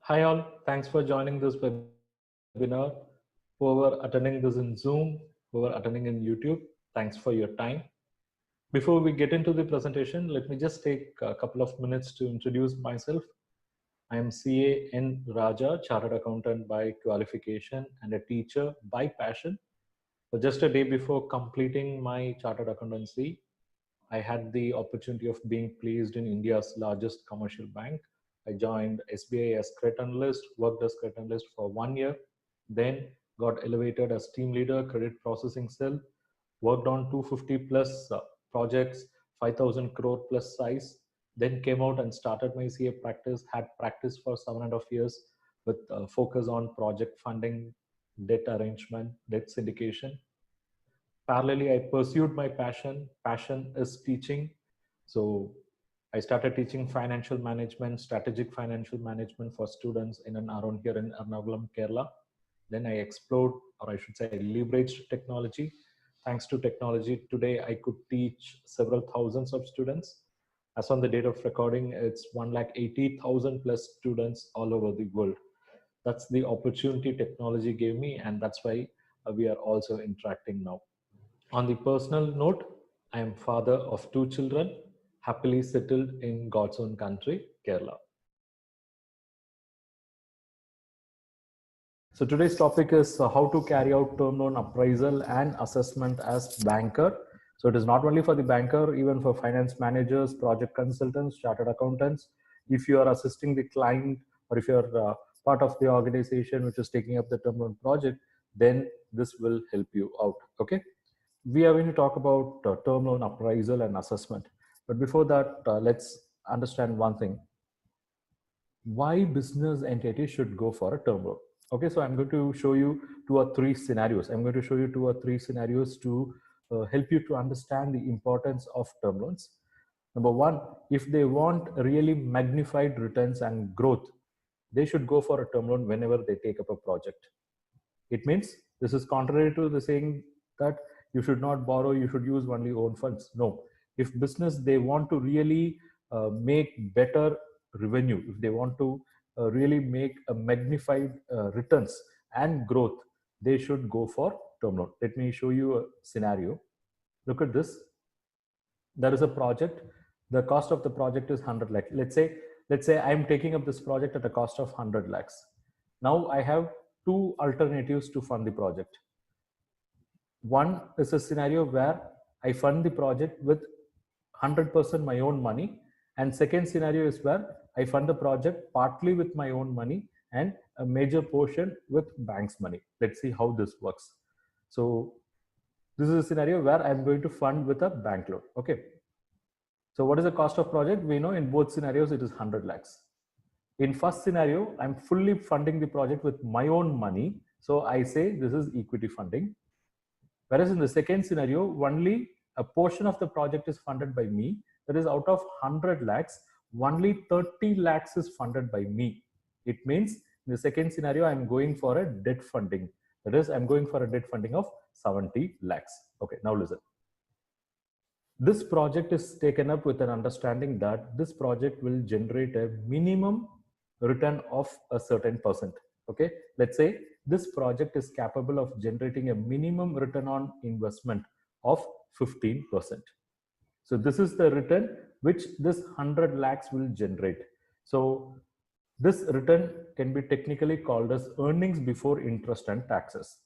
Hi all, thanks for joining this webinar. Whoever attending this in Zoom, whoever attending in YouTube, thanks for your time. Before we get into the presentation, let me just take a couple of minutes to introduce myself. I am CA N. Raja, Chartered Accountant by qualification and a teacher by passion. So just a day before completing my Chartered Accountancy, I had the opportunity of being placed in India's largest commercial bank. I joined SBI as credit analyst, worked as credit analyst for 1 year, then got elevated as team leader, credit processing cell, worked on 250 plus projects, 5,000 crore plus size, then came out and started my CA practice, had practice for 7.5 years with focus on project funding, debt arrangement, debt syndication. Parallelly, I pursued my passion. Passion is teaching. So I started teaching financial management, strategic financial management for students in and around here in Ernakulam, Kerala. Then I explored, or I should say, I leveraged technology. Thanks to technology, today I could teach several thousands of students. As on the date of recording, it's 180,000 plus students all over the world. That's the opportunity technology gave me, and that's why we are also interacting now. On the personal note, I am father of two children, happily settled in God's own country, Kerala. So today's topic is how to carry out term loan appraisal and assessment as banker. So it is not only for the banker, even for finance managers, project consultants, chartered accountants. If you are assisting the client or if you're part of the organization which is taking up the term loan project, then this will help you out. Okay. We are going to talk about term loan appraisal and assessment. But before that, let's understand one thing. Why business entities should go for a term loan? Okay, so I'm going to show you 2 or 3 scenarios. I'm going to show you 2 or 3 scenarios to help you to understand the importance of term loans. Number one, if they want really magnified returns and growth, they should go for a term loan whenever they take up a project. It means this is contrary to the saying that you should not borrow, you should use only own funds. No, if business they want to really make better revenue, if they want to really make a magnified returns and growth, they should go for term loan. Let me show you a scenario. Look at this. There is a project. The cost of the project is 100 lakhs. Let's say I'm taking up this project at a cost of 100 lakhs. Now I have two alternatives to fund the project. One is a scenario where I fund the project with 100% my own money, and second scenario is where I fund the project partly with my own money and a major portion with bank's money. Let's see how this works. So this is a scenario where I'm going to fund with a bank loan. Okay. So what is the cost of project? We know in both scenarios it is 100 lakhs. In first scenario, I'm fully funding the project with my own money. So I say this is equity funding. Whereas in the second scenario, only a portion of the project is funded by me. That is, out of 100 lakhs, only 30 lakhs is funded by me. It means in the second scenario, I'm going for a debt funding. That is, I'm going for a debt funding of 70 lakhs. Okay, now listen. This project is taken up with an understanding that this project will generate a minimum return of a certain percent. Okay, let's say this project is capable of generating a minimum return on investment of 15%. So this is the return which this 100 lakhs will generate. So this return can be technically called as earnings before interest and taxes,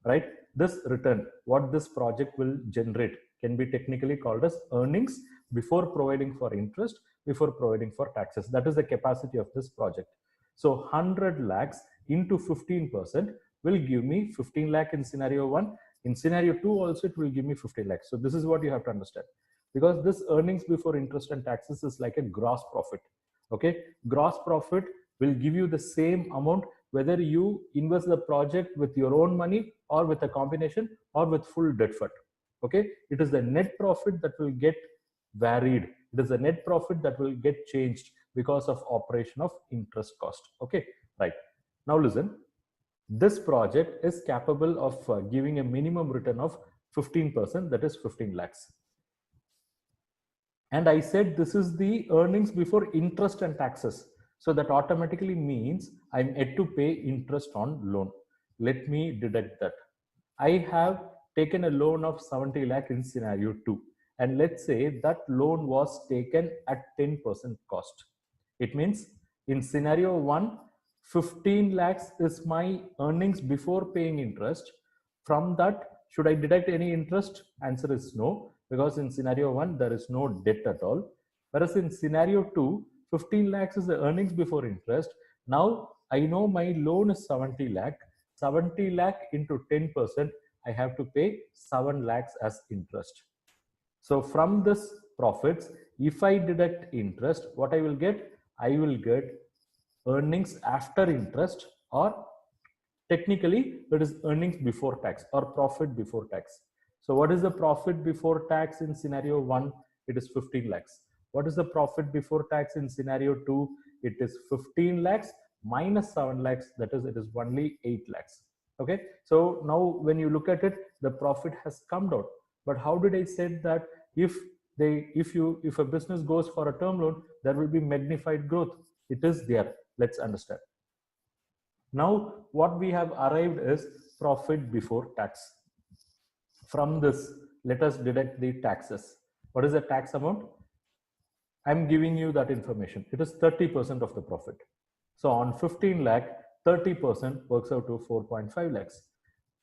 right? This return, what this project will generate, can be technically called as earnings before providing for interest, before providing for taxes. That is the capacity of this project. So 100 lakhs into 15% will give me 15 lakh in scenario 1. In scenario 2 also it will give me 15 lakhs. So this is what you have to understand, because this earnings before interest and taxes is like a gross profit. Okay, gross profit will give you the same amount whether you invest the project with your own money or with a combination or with full debt fund. Okay, it is the net profit that will get varied. It is the net profit that will get changed because of operation of interest cost. Okay, right. Now listen, this project is capable of giving a minimum return of 15%, that is 15 lakhs. And I said this is the earnings before interest and taxes. So that automatically means I'm yet to pay interest on loan. Let me deduct that. I have taken a loan of 70 lakh in scenario 2. And let's say that loan was taken at 10% cost. It means in scenario 1, 15 lakhs is my earnings before paying interest. From that, should I deduct any interest? Answer is no, because in scenario 1, there is no debt at all. Whereas in scenario 2, 15 lakhs is the earnings before interest. Now I know my loan is 70 lakh. 70 lakh into 10%, I have to pay 7 lakhs as interest. So from this profits, if I deduct interest, what I will get? I will get earnings after interest, or technically it is earnings before tax or profit before tax. So what is the profit before tax in scenario 1? It is 15 lakhs. What is the profit before tax in scenario 2? It is 15 lakhs minus 7 lakhs, that is, it is only 8 lakhs. Okay, so now when you look at it, the profit has come down. But how did I say that if a business goes for a term loan, there will be magnified growth? It is there. Let's understand. Now what we have arrived is profit before tax. From this, let us deduct the taxes. What is the tax amount? I'm giving you that information. It is 30% of the profit. So on 15 lakh, 30% works out to 4.5 lakhs.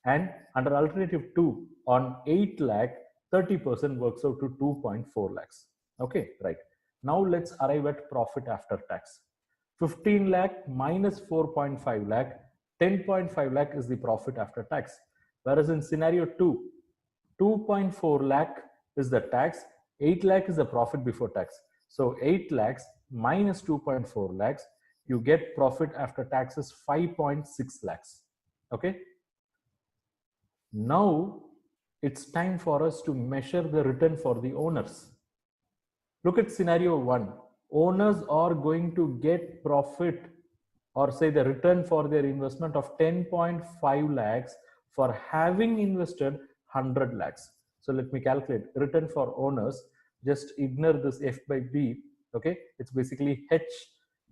And under alternative 2, on 8 lakh, 30% works out to 2.4 lakhs. Okay, right. Now let's arrive at profit after tax. 15 lakh minus 4.5 lakh, 10.5 lakh is the profit after tax. Whereas in scenario 2, 2.4 lakh is the tax, 8 lakh is the profit before tax. So 8 lakhs minus 2.4 lakhs, you get profit after taxes 5.6 lakhs. Okay. Now it's time for us to measure the return for the owners. Look at scenario 1. Owners are going to get profit, or say the return for their investment of 10.5 lakhs for having invested 100 lakhs. So let me calculate return for owners. Just ignore this F by B. Okay, it's basically H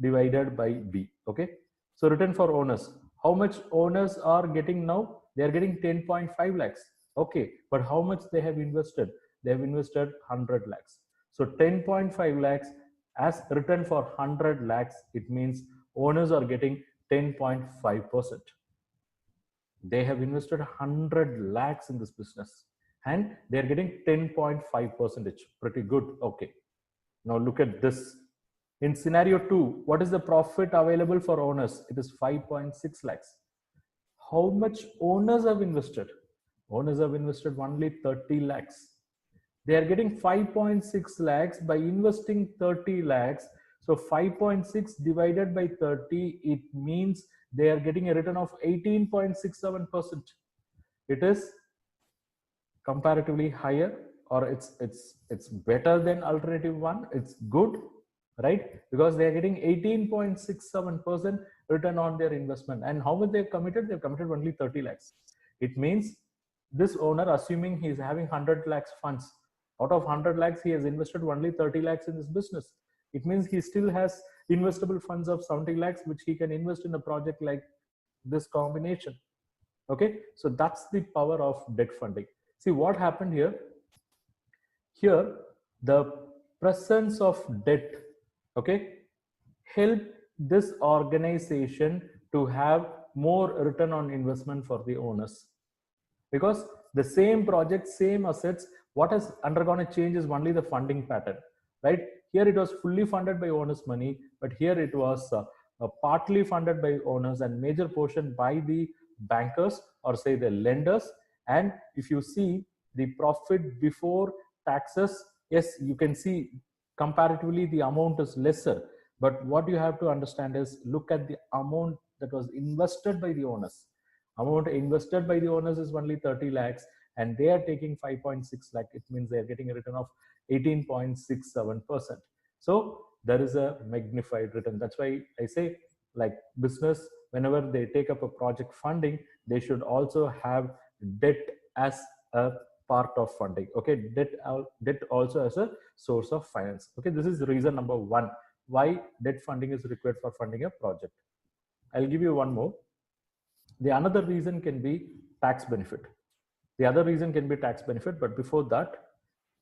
divided by B. Okay, so return for owners. How much owners are getting now? They are getting 10.5 lakhs. Okay, but how much they have invested? They have invested 100 lakhs. So 10.5 lakhs as return for 100 lakhs, it means owners are getting 10.5%. They have invested 100 lakhs in this business and they're getting 10.5%. Pretty good. Okay. Now look at this. In scenario 2, what is the profit available for owners? It is 5.6 lakhs. How much owners have invested? Owners have invested only 30 lakhs. They are getting 5.6 lakhs by investing 30 lakhs. So 5.6 divided by 30, it means they are getting a return of 18.67%. It is comparatively higher, or it's better than alternative 1. It's good, right? Because they are getting 18.67% return on their investment. And how much they've committed? They've committed only 30 lakhs. It means this owner, assuming he's having 100 lakhs funds, out of 100 lakhs, he has invested only 30 lakhs in this business. It means he still has investable funds of 70 lakhs, which he can invest in a project like this combination. Okay, so that's the power of debt funding. See what happened here. Here, the presence of debt, okay, help this organization to have more return on investment for the owners. Because the same project, same assets, what has undergone a change is only the funding pattern, right? Here it was fully funded by owners' money, but here it was partly funded by owners and major portion by the bankers, or say the lenders. And if you see the profit before taxes, yes, you can see comparatively the amount is lesser. But what you have to understand is, look at the amount that was invested by the owners. Amount invested by the owners is only 30 lakhs and they are taking 5.6 lakh. It means they are getting a return of 18.67%. So there is a magnified return. That's why I say, like business, whenever they take up a project funding, they should also have debt as a part of funding. Okay, debt also as a source of finance. Okay, this is reason number 1. why debt funding is required for funding a project. I'll give you one more. The another reason can be tax benefit. The other reason can be tax benefit, but before that,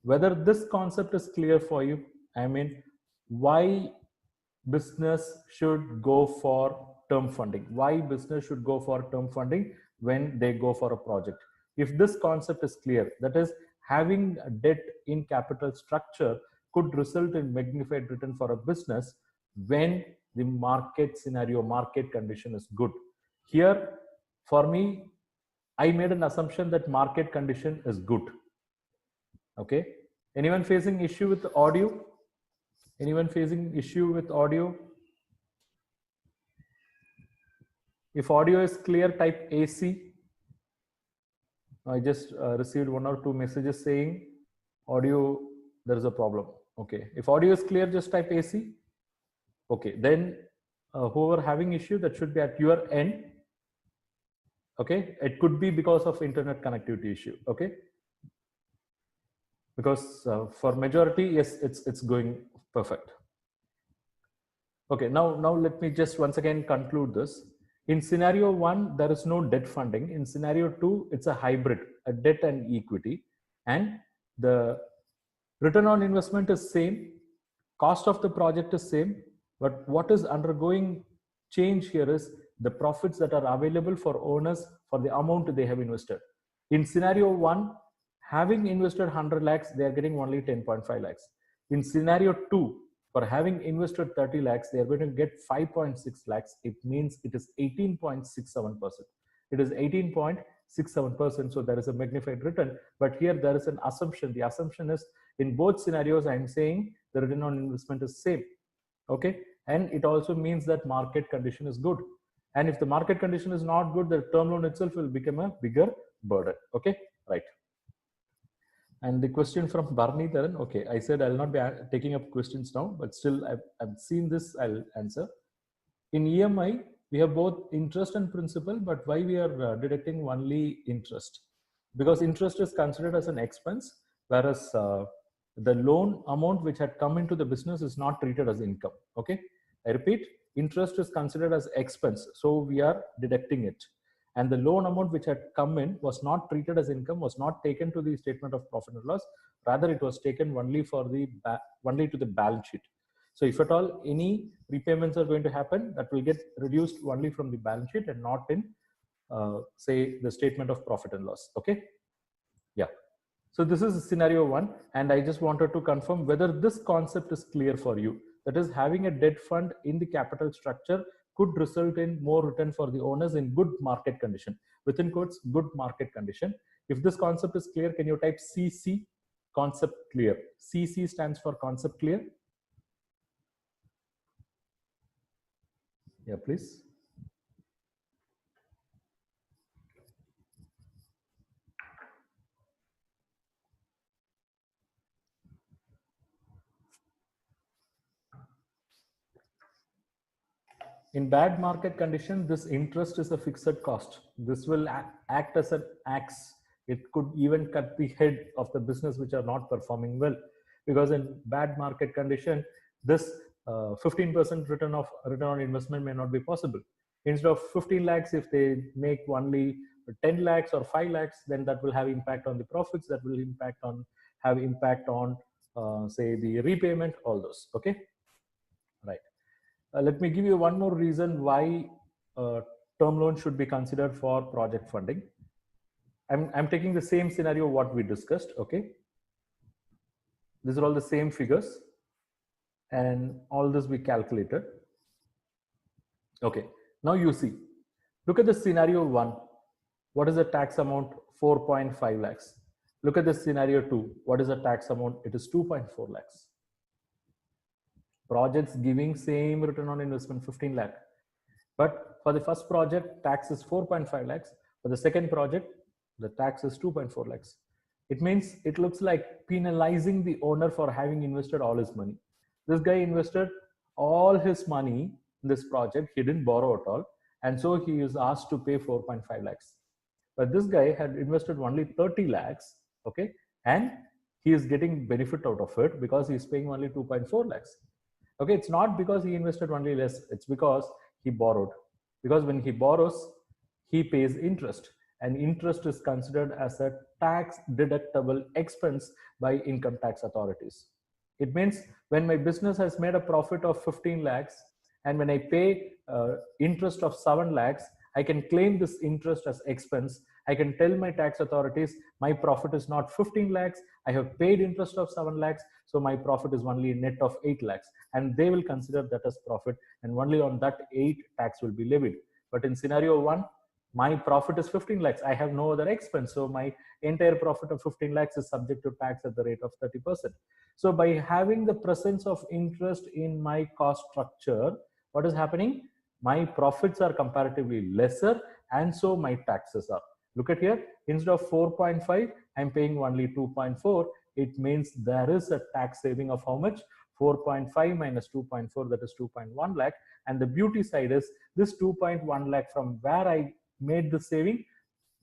whether this concept is clear for you, I mean, why business should go for term funding, why business should go for term funding when they go for a project. If this concept is clear, that is, having a debt in capital structure could result in magnified return for a business when the market scenario, market condition is good. Here, for me, I made an assumption that market condition is good. Okay. Anyone facing issue with audio? Anyone facing issue with audio? If audio is clear, type AC. I just received 1 or 2 messages saying audio, there is a problem. Okay. If audio is clear, just type AC. Okay. Then whoever having issue, that should be at your end. Okay. It could be because of internet connectivity issue. Okay. Because for majority, yes, it's going perfect. Okay, now let me just once again conclude this. In scenario 1, there is no debt funding. In scenario 2, it's a hybrid, a debt and equity, and the return on investment is same, cost of the project is same, but what is undergoing change here is the profits that are available for owners for the amount they have invested. In scenario 1, having invested 100 lakhs, they are getting only 10.5 lakhs. In scenario 2, for having invested 30 lakhs, they are going to get 5.6 lakhs. It means it is 18.67%. It is 18.67%. So there is a magnified return. But here there is an assumption. The assumption is in both scenarios, I'm saying the return on investment is same. Okay. And it also means that market condition is good. And if the market condition is not good, the term loan itself will become a bigger burden. Okay. Right. And the question from Barney Dharan, okay, I said I'll not be taking up questions now, but still I've seen this, I'll answer. In EMI, we have both interest and principal, but why we are deducting only interest? Because interest is considered as an expense, whereas the loan amount which had come into the business is not treated as income. Okay, I repeat, interest is considered as expense, so we are deducting it. And the loan amount which had come in was not treated as income, was not taken to the statement of profit and loss. Rather, it was taken only for the only to the balance sheet. So if at all any repayments are going to happen, that will get reduced only from the balance sheet and not in, say, the statement of profit and loss. Okay. Yeah. So this is scenario 1, and I just wanted to confirm whether this concept is clear for you. That is, having a debt fund in the capital structure could result in more return for the owners in good market condition. Within quotes, good market condition. If this concept is clear, can you type CC, concept clear? CC stands for concept clear. Yeah, please. In bad market condition, this interest is a fixed cost. This will act as an axe. It could even cut the head of the business which are not performing well, because in bad market condition, this 15% return on investment may not be possible. Instead of 15 lakhs, if they make only 10 lakhs or 5 lakhs, then that will have impact on the profits. That will have impact on say the repayment, all those. Okay, right. Let me give you one more reason why term loan should be considered for project funding. I'm taking the same scenario what we discussed. Okay, these are all the same figures, and all this we calculated. Okay, now you see, look at the scenario 1. What is the tax amount? 4.5 lakhs. Look at the scenario 2. What is the tax amount? It is 2.4 lakhs. Projects giving same return on investment, 15 lakh. But for the first project, tax is 4.5 lakhs. For the second project, the tax is 2.4 lakhs. It means it looks like penalizing the owner for having invested all his money. This guy invested all his money in this project. He didn't borrow at all. And so he is asked to pay 4.5 lakhs. But this guy had invested only 30 lakhs. Okay. And he is getting benefit out of it because he is paying only 2.4 lakhs. Okay, it's not because he invested only less, it's because he borrowed. Because when he borrows, he pays interest, and interest is considered as a tax deductible expense by income tax authorities. It means when my business has made a profit of 15 lakhs and when I pay interest of 7 lakhs, I can claim this interest as expense. I can tell my tax authorities my profit is not 15 lakhs, I have paid interest of 7 lakhs, so my profit is only a net of 8 lakhs, and they will consider that as profit, and only on that 8 tax will be levied. But in scenario 1, my profit is 15 lakhs, I have no other expense, so my entire profit of 15 lakhs is subject to tax at the rate of 30%. So by having the presence of interest in my cost structure, what is happening? My profits are comparatively lesser, and so my taxes are. Look at here, instead of 4.5, I'm paying only 2.4. It means there is a tax saving of how much? 4.5 minus 2.4, that is 2.1 lakh. And the beauty side is this 2.1 lakh, from where I made the saving,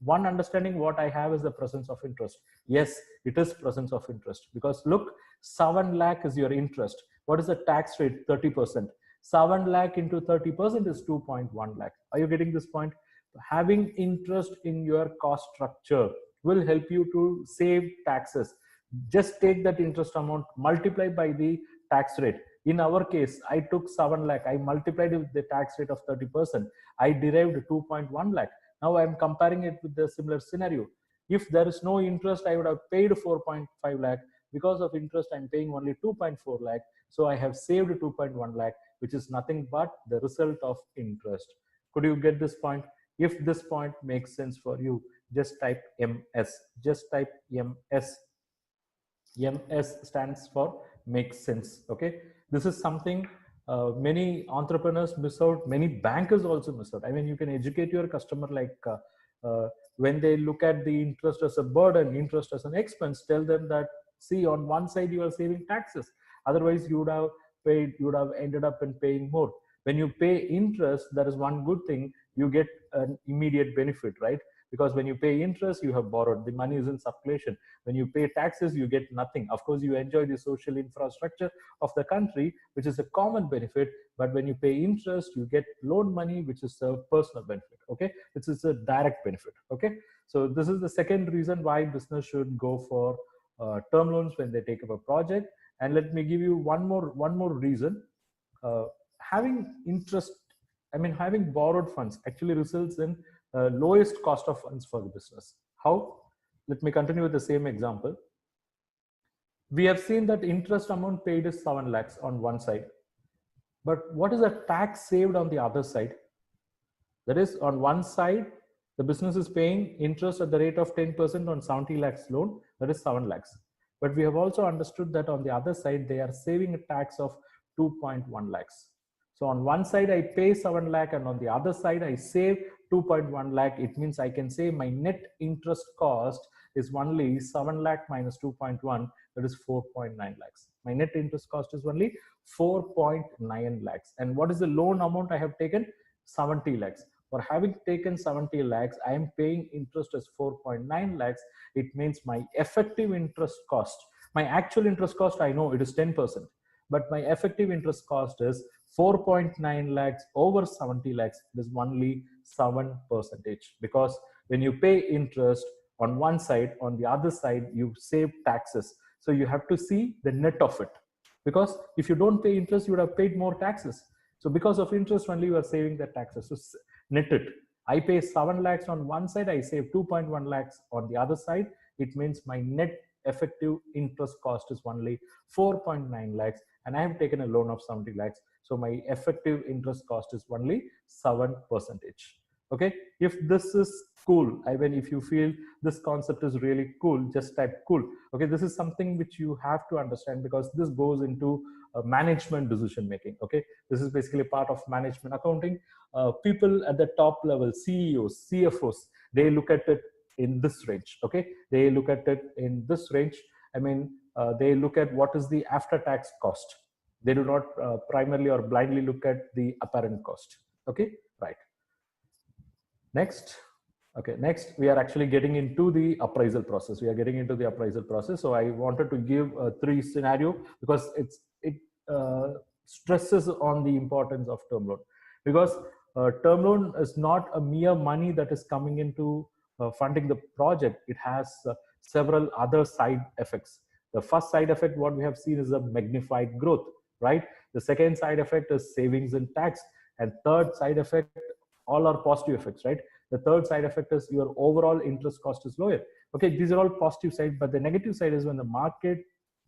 one understanding what I have is the presence of interest. Yes, it is presence of interest, because look, 7 lakh is your interest. What is the tax rate? 30%. 7 lakh into 30% is 2.1 lakh. Are you getting this point? Having interest in your cost structure will help you to save taxes. Just take that interest amount, multiply by the tax rate. In our case, I took 7 lakh, I multiplied it with the tax rate of 30%. I derived 2.1 lakh. Now I'm comparing it with the similar scenario. If there is no interest, I would have paid 4.5 lakh. Because of interest, I'm paying only 2.4 lakh. So I have saved 2.1 lakh, which is nothing but the result of interest. Could you get this point? If this point makes sense for you, just type MS. Just type MS. MS stands for makes sense. Okay, this is something many entrepreneurs miss out. Many bankers also miss out. I mean, you can educate your customer like when they look at the interest as a burden, interest as an expense, tell them that, see, on one side you are saving taxes. Otherwise, you would have paid, you would have ended up in paying more. When you pay interest, there is one good thing: you get an immediate benefit, right? Because when you pay interest, you have borrowed, the money is in circulation. When you pay taxes, you get nothing. Of course, you enjoy the social infrastructure of the country, which is a common benefit. But when you pay interest, you get loan money, which is a personal benefit. Okay, this is a direct benefit. Okay, so this is the second reason why business should go for term loans when they take up a project. And let me give you one more reason. Uh, having interest, I mean, having borrowed funds actually results in lowest cost of funds for the business. How? Let me continue with the same example. We have seen that interest amount paid is 7 lakhs on one side. But what is the tax saved on the other side? That is, on one side, the business is paying interest at the rate of 10% on 70 lakhs loan, that is 7 lakhs. But we have also understood that on the other side, they are saving a tax of 2.1 lakhs. So on one side, I pay 7 lakh, and on the other side, I save 2.1 lakh. It means I can say my net interest cost is only 7 lakh minus 2.1, that is 4.9 lakhs. My net interest cost is only 4.9 lakhs. And what is the loan amount I have taken? 70 lakhs. For having taken 70 lakhs, I am paying interest as 4.9 lakhs. It means my effective interest cost, my actual interest cost, I know it is 10%, but my effective interest cost is 4.9 lakhs over 70 lakhs. It is only 7%. Because when you pay interest on one side, on the other side, you save taxes. So you have to see the net of it. Because if you don't pay interest, you would have paid more taxes. So because of interest only, you are saving the taxes. So net it. I pay 7 lakhs on one side, I save 2.1 lakhs on the other side. It means my net effective interest cost is only 4.9 lakhs, and I have taken a loan of 70 lakhs. So my effective interest cost is only 7%. Okay, if this is cool, I mean, if you feel this concept is really cool, just type cool. Okay, this is something which you have to understand, because this goes into management decision making. Okay, this is basically part of management accounting. People at the top level, CEOs, CFOs, they look at it in this range. Okay, they look at it in this range. I mean, they look at what is the after tax cost. They do not primarily or blindly look at the apparent cost. Okay, right. Next. Okay, next we are actually getting into the appraisal process. So I wanted to give 3 scenario, because it stresses on the importance of term loan, because term loan is not a mere money that is coming into funding the project. It has several other side effects. The first side effect, what we have seen, is a magnified growth, right? The second side effect is savings in tax, and third side effect, all are positive effects, right? The third side effect is your overall interest cost is lower. Okay, these are all positive side, but the negative side is when the market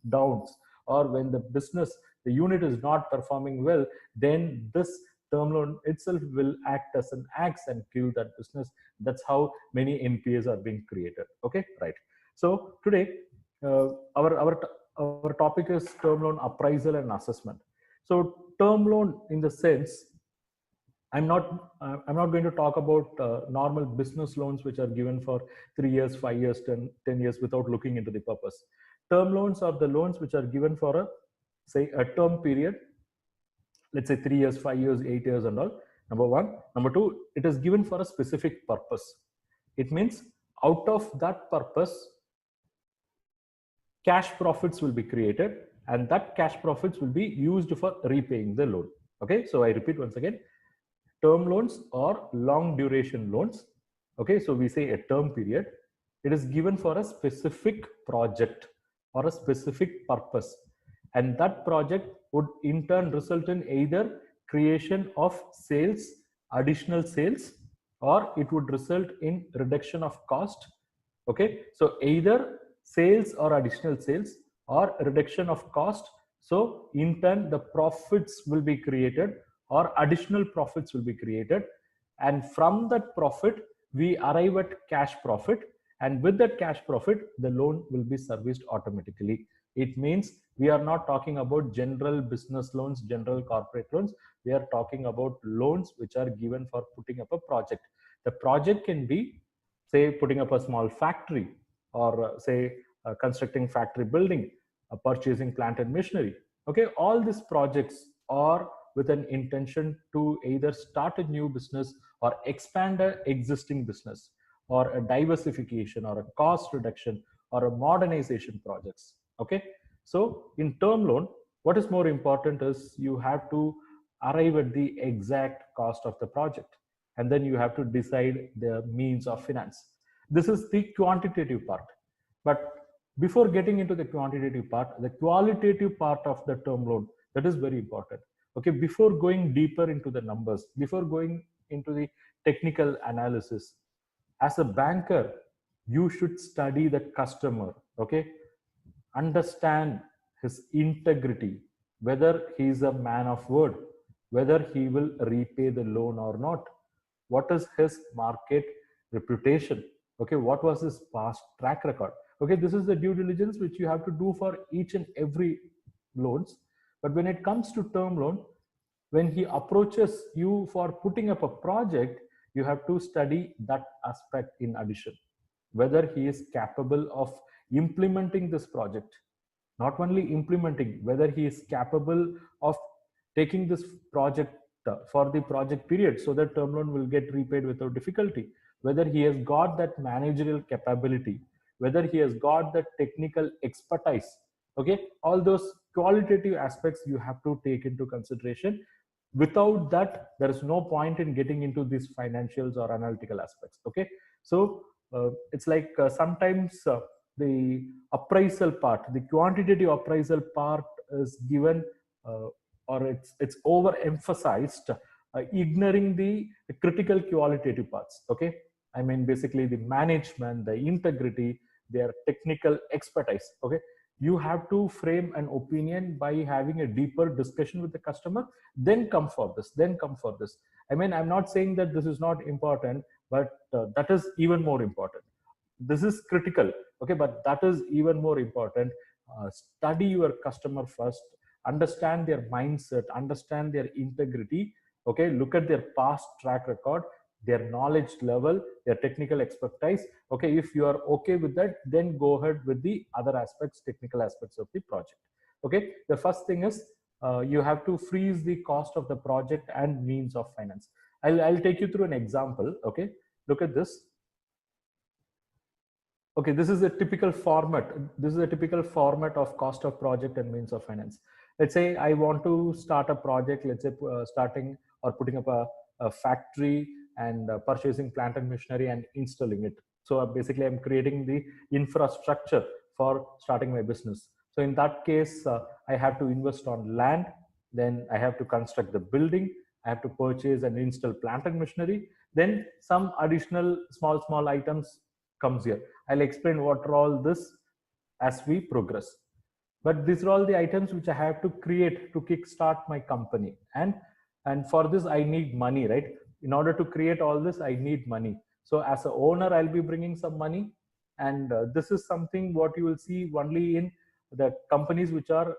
downs, or when the business, the unit is not performing well, then this term loan itself will act as an axe and kill that business. That's how many NPAs are being created. Okay, right. So today, uh, our, our, our topic is term loan appraisal and assessment. So term loan, in the sense, I'm not going to talk about normal business loans which are given for 3 years, 5 years, 10 years without looking into the purpose. Term loans are the loans which are given for a, say, a term period, let's say 3 years, 5 years, 8 years and all. Number one. Number two, it is given for a specific purpose. It means out of that purpose, cash profits will be created, and that cash profits will be used for repaying the loan. Okay, so I repeat once again, term loans or long duration loans. Okay, so we say a term period. It is given for a specific project or a specific purpose, and that project would in turn result in either creation of sales, additional sales, or it would result in reduction of cost. Okay, so either sales or additional sales, or reduction of cost. So in turn, the profits will be created, or additional profits will be created, and from that profit we arrive at cash profit, and with that cash profit the loan will be serviced automatically. It means we are not talking about general business loans, general corporate loans. We are talking about loans which are given for putting up a project. The project can be, say, putting up a small factory, or say constructing factory building, purchasing plant and machinery. Okay, all these projects are with an intention to either start a new business or expand an existing business, or a diversification, or a cost reduction, or a modernization projects. Okay, so in term loan, what is more important is you have to arrive at the exact cost of the project, and then you have to decide the means of finance. This is the quantitative part. But before getting into the quantitative part, the qualitative part of the term loan, that is very important. Okay, before going deeper into the numbers, before going into the technical analysis, as a banker, you should study the customer. Okay, understand his integrity, whether he is a man of word, whether he will repay the loan or not, what is his market reputation, okay, what was his past track record. Okay, this is the due diligence which you have to do for each and every loans. But when it comes to term loan, when he approaches you for putting up a project, you have to study that aspect in addition, whether he is capable of implementing this project. Not only implementing, whether he is capable of taking this project for the project period, so that term loan will get repaid without difficulty, whether he has got that managerial capability, whether he has got that technical expertise. Okay, all those qualitative aspects you have to take into consideration. Without that, there is no point in getting into these financials or analytical aspects. Okay, so it's like sometimes the appraisal part, the quantitative appraisal part is given, or it's overemphasized, ignoring the critical qualitative parts. Okay, I mean basically the management, the integrity, their technical expertise. Okay, you have to frame an opinion by having a deeper discussion with the customer, then come for this, I mean, I'm not saying that this is not important, but that is even more important. This is critical, okay, but that is even more important. Study your customer first, understand their mindset, understand their integrity. Okay, look at their past track record, their knowledge level, their technical expertise. Okay, if you are okay with that, then go ahead with the other aspects, technical aspects of the project. Okay, the first thing is you have to freeze the cost of the project and means of finance. I'll take you through an example. Okay, look at this. Okay, this is a typical format. This is a typical format of cost of project and means of finance. Let's say I want to start a project, let's say starting or putting up a factory and purchasing plant and machinery and installing it. So basically I'm creating the infrastructure for starting my business. So in that case, I have to invest on land, then I have to construct the building, I have to purchase and install plant and machinery, then some additional small items comes here. I'll explain what are all this as we progress. But these are all the items which I have to create to kickstart my company. And for this I need money, right? In order to create all this, I need money. So as a owner, I'll be bringing some money, and this is something what you will see only in the companies which are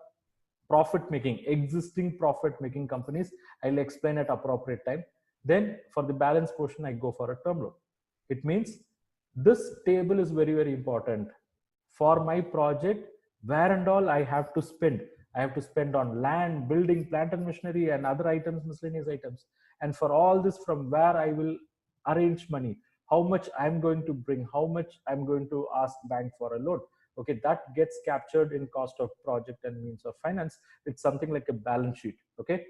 profit making, existing profit making companies. I'll explain at appropriate time. Then for the balance portion, I go for a term loan. It means this table is very important for my project. Where and all I have to spend, I have to spend on land, building, plant and machinery, and other items, miscellaneous items. And for all this, from where I will arrange money, how much I'm going to bring, how much I'm going to ask bank for a loan. Okay, that gets captured in cost of project and means of finance. It's something like a balance sheet. Okay,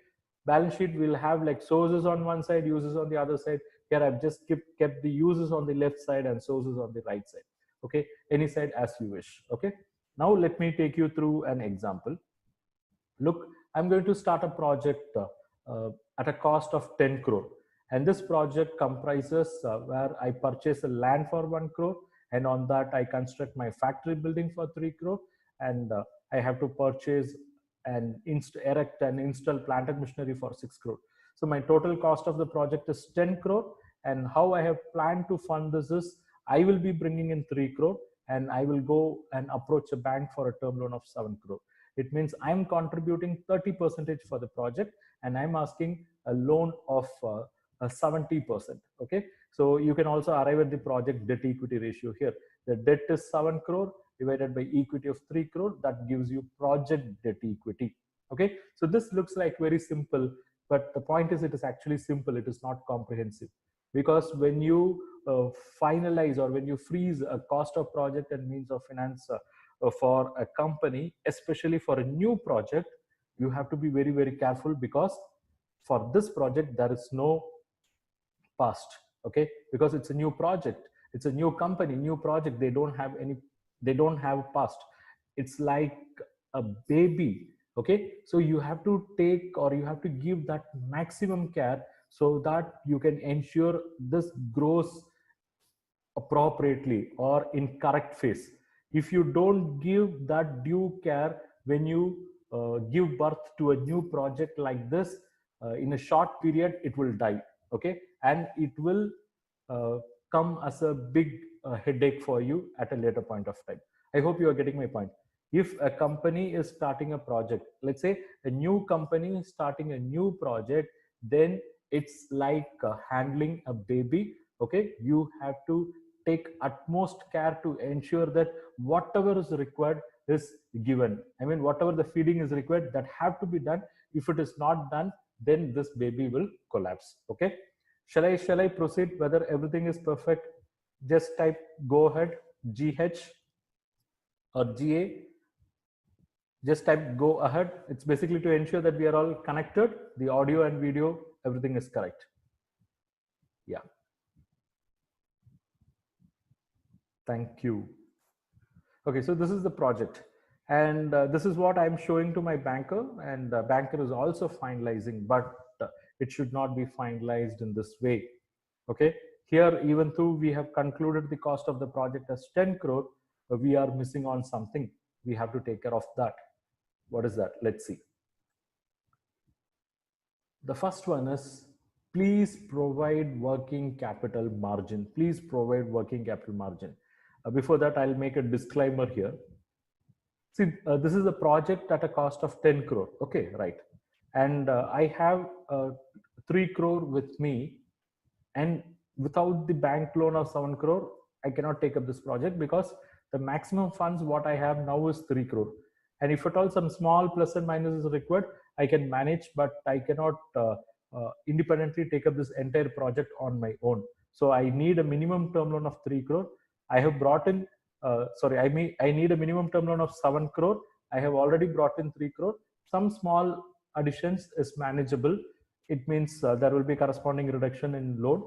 balance sheet will have like sources on one side, uses on the other side. Here I've just kept the uses on the left side and sources on the right side. Okay, any side as you wish. Okay, now let me take you through an example. Look, I'm going to start a project at a cost of 10 crore. And this project comprises where I purchase a land for 1 crore, and on that I construct my factory building for 3 crore, and I have to purchase and erect and install plant and machinery for 6 crore. So my total cost of the project is 10 crore, and how I have planned to fund this is I will be bringing in 3 crore, and I will go and approach a bank for a term loan of 7 crore. It means I'm contributing 30% for the project, and I'm asking a loan of 70%. Okay, so you can also arrive at the project debt equity ratio here. The debt is 7 crore divided by equity of 3 crore. That gives you project debt equity. Okay, so this looks like very simple, but the point is it is actually simple. It is not comprehensive, because when you finalize or when you freeze a cost of project and means of finance for a company, especially for a new project, you have to be very careful, because for this project there is no past. Okay, because it's a new project, it's a new company, new project. They don't have past. It's like a baby. Okay, so you have to take, or you have to give that maximum care so that you can ensure this grows appropriately or in correct phase. If you don't give that due care when you give birth to a new project like this, in a short period it will die. Okay, and it will uh, come as a big headache for you at a later point of time. I hope you are getting my point. If a company is starting a project, let's say a new company is starting a new project, then it's like handling a baby. Okay, you have to take utmost care to ensure that whatever is required is given. I mean, whatever the feeding is required, that have to be done. If it is not done, then this baby will collapse. Okay, shall I proceed whether everything is perfect? Just type go ahead, GH or GA. Just type go ahead. It's basically to ensure that we are all connected, the audio and video, everything is correct. Yeah, thank you. Okay, so this is the project, and this is what I'm showing to my banker, and the banker is also finalizing, but it should not be finalized in this way. Okay, here, even though we have concluded the cost of the project as 10 crore, we are missing on something. We have to take care of that. What is that? Let's see. The first one is, please provide working capital margin. Please provide working capital margin. Before that, I'll make a disclaimer here. See, this is a project at a cost of 10 crore. Okay, right. And I have 3 crore with me, and without the bank loan of 7 crore, I cannot take up this project, because the maximum funds what I have now is 3 crore. And if at all some small plus and minus is required, I can manage, but I cannot independently take up this entire project on my own. So I need a minimum term loan of 3 crore. I have brought in, I need a minimum term loan of 7 crore. I have already brought in 3 crore. some small additions is manageable. It means there will be corresponding reduction in loan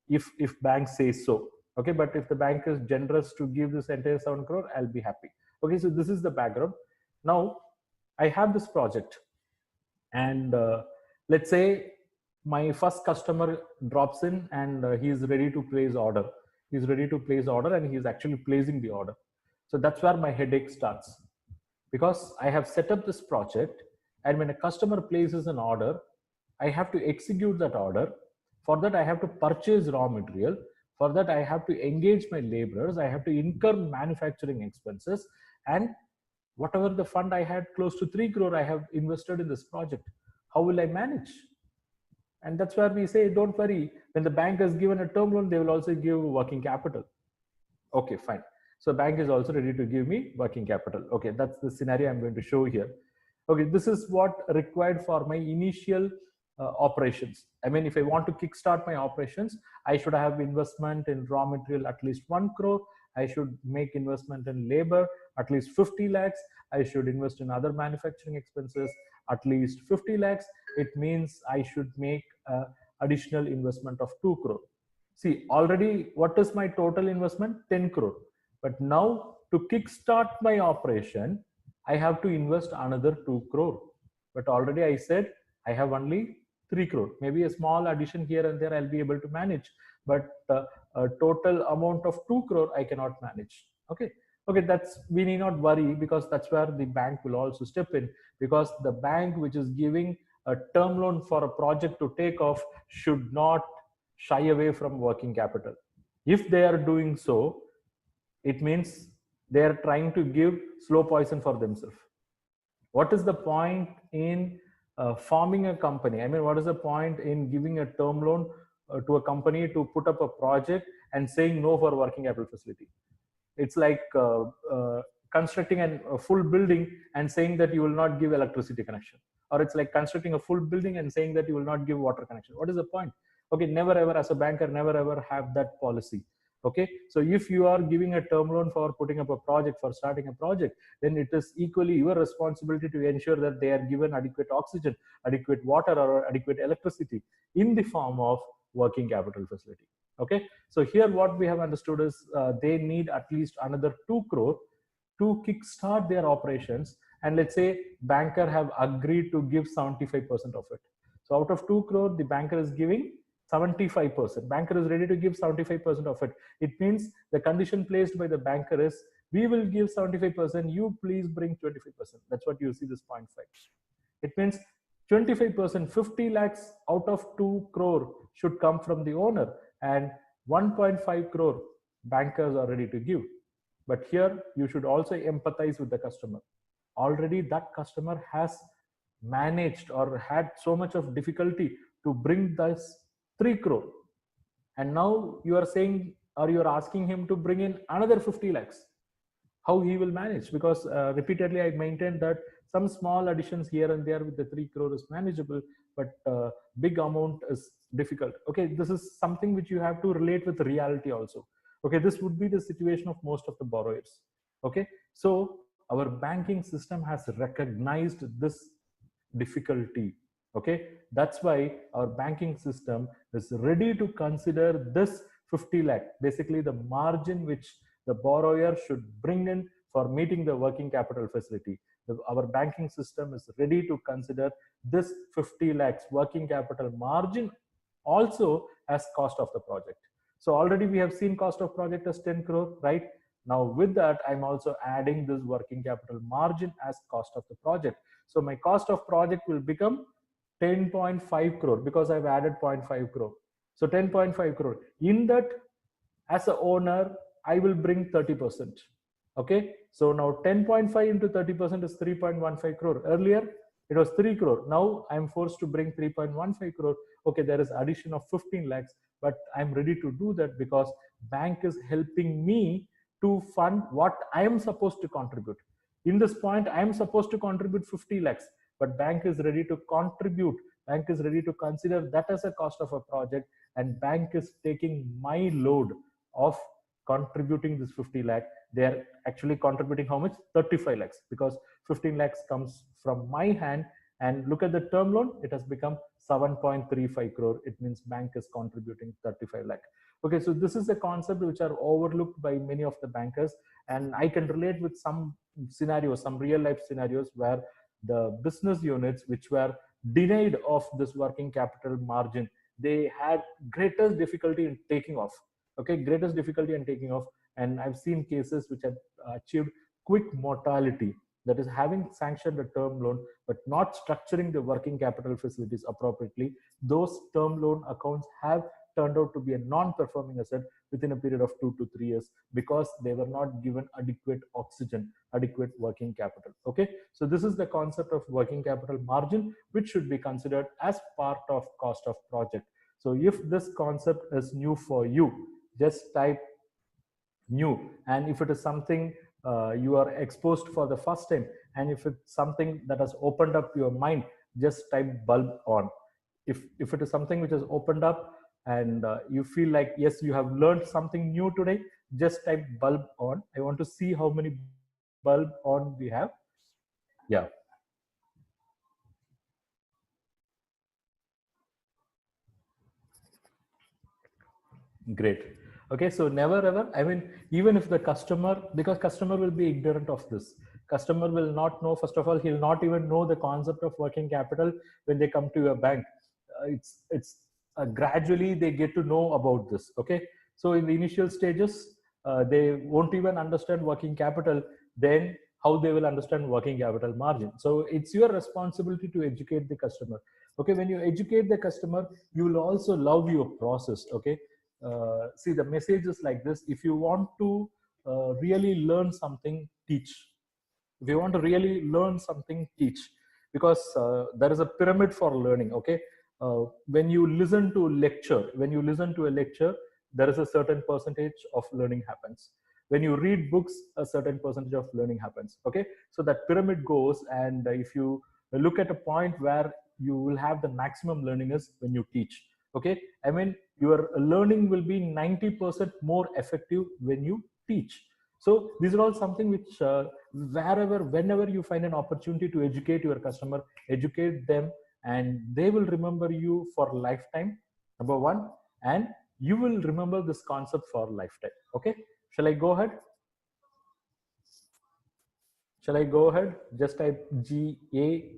if bank says so. Okay, but if the bank is generous to give this entire 7 crore, I'll be happy. Okay, so this is the background. Now I have this project, and let's say my first customer drops in, and he's ready to place order. He's ready to place order, and he's actually placing the order. So that's where my headache starts, because I have set up this project, and when a customer places an order, I have to execute that order. For that, I have to purchase raw material. For that, I have to engage my laborers. I have to incur manufacturing expenses, and whatever the fund I had, close to 3 crore, I have invested in this project. How will I manage? And that's where we say, don't worry. When the bank has given a term loan, they will also give working capital. Okay, fine. So bank is also ready to give me working capital. Okay, that's the scenario I'm going to show here. Okay, this is what required for my initial operations. I mean, if I want to kickstart my operations, I should have investment in raw material at least 1 crore. I should make investment in labor at least 50 lakhs. I should invest in other manufacturing expenses at least 50 lakhs. It means I should make additional investment of 2 crore. See, already what is my total investment? 10 crore. But now to kickstart my operation, I have to invest another 2 crore. But already I said I have only 3 crore. Maybe a small addition here and there I'll be able to manage. But a total amount of 2 crore I cannot manage. Okay. Okay, that's, we need not worry, because that's where the bank will also step in, because the bank which is giving a term loan for a project to take off should not shy away from working capital. If they are doing so, it means they are trying to give slow poison for themselves. What is the point in forming a company? I mean, what is the point in giving a term loan to a company to put up a project and saying no for working capital facility? It's like constructing a full building and saying that you will not give electricity connection, or it's like constructing a full building and saying that you will not give water connection. What is the point? Okay, never ever, as a banker, never ever have that policy. Okay, so if you are giving a term loan for putting up a project, for starting a project, then it is equally your responsibility to ensure that they are given adequate oxygen, adequate water, or adequate electricity in the form of working capital facility. Okay, so here what we have understood is they need at least another 2 crore to kickstart their operations. And let's say banker have agreed to give 75% of it. So out of 2 crore, the banker is giving 75%. Banker is ready to give 75% of it. It means the condition placed by the banker is, we will give 75%, you please bring 25%. That's what you see this 0.5. It means 25%, 50 lakhs out of 2 crore should come from the owner, and 1.5 crore bankers are ready to give. But here you should also empathize with the customer. Already that customer has managed or had so much of difficulty to bring this 3 crore. And now you are saying, or you are asking him to bring in another 50 lakhs. How he will manage? Because repeatedly I maintained that some small additions here and there with the 3 crore is manageable, but big amount is difficult. Okay, this is something which you have to relate with reality also. Okay, this would be the situation of most of the borrowers. Okay, so our banking system has recognized this difficulty. Okay, that's why our banking system is ready to consider this 50 lakh, basically the margin which the borrower should bring in for meeting the working capital facility. Our banking system is ready to consider this 50 lakhs working capital margin also as cost of the project. So already we have seen cost of project as 10 crore, right? Now with that, I'm also adding this working capital margin as cost of the project. So my cost of project will become 10.5 crore because I've added 0.5 crore. So 10.5 crore. In that, as a owner, I will bring 30%. Okay, so now 10.5 into 30% is 3.15 crore. Earlier it was 3 crore. Now I'm forced to bring 3.15 crore. Okay, there is addition of 15 lakhs, but I'm ready to do that because bank is helping me to fund what I am supposed to contribute. In this point, I am supposed to contribute 50 lakhs, but bank is ready to contribute. Bank is ready to consider that as a cost of a project, and bank is taking my load of contributing this 50 lakh. they are actually contributing how much? 35 lakhs, because 15 lakhs comes from my hand. And look at the term loan, it has become 7.35 crore. It means bank is contributing 35 lakh. Okay, so this is a concept which are overlooked by many of the bankers, and I can relate with some scenarios, some real life scenarios where the business units which were denied of this working capital margin, they had greatest difficulty in taking off. Okay, greatest difficulty in taking off. And I've seen cases which have achieved quick mortality, that is having sanctioned a term loan but not structuring the working capital facilities appropriately. Those term loan accounts have turned out to be a non-performing asset within a period of 2 to 3 years, because they were not given adequate oxygen, adequate working capital. Okay, so this is the concept of working capital margin, which should be considered as part of cost of project. So if this concept is new for you, just type new. And if it is something you are exposed for the first time, and if it's something that has opened up your mind, just type bulb on. If it is something which has opened up and you feel like yes, you have learned something new today, just type bulb on. I want to see how many bulb on we have. Yeah. Great. Okay, so never ever, I mean, even if the customer, because customer will be ignorant of this, customer will not know, first of all, he'll not even know the concept of working capital when they come to your bank. It's gradually they get to know about this. Okay, so in the initial stages, they won't even understand working capital. Then how they will understand working capital margin? So it's your responsibility to educate the customer. Okay, when you educate the customer, you will also love your process. Okay, see, the message is like this: if you want to really learn something, teach. If you want to really learn something, teach, because there is a pyramid for learning. Okay, when you listen to a lecture, there is a certain percentage of learning happens. When you read books, a certain percentage of learning happens. Okay, so that pyramid goes, and if you look at a point where you will have the maximum learning is when you teach. Okay, I mean, your learning will be 90% more effective when you teach. So these are all something which wherever, whenever you find an opportunity to educate your customer, educate them, and they will remember you for lifetime, number one, and you will remember this concept for lifetime. Okay, shall I go ahead? Shall I go ahead? Just type GA.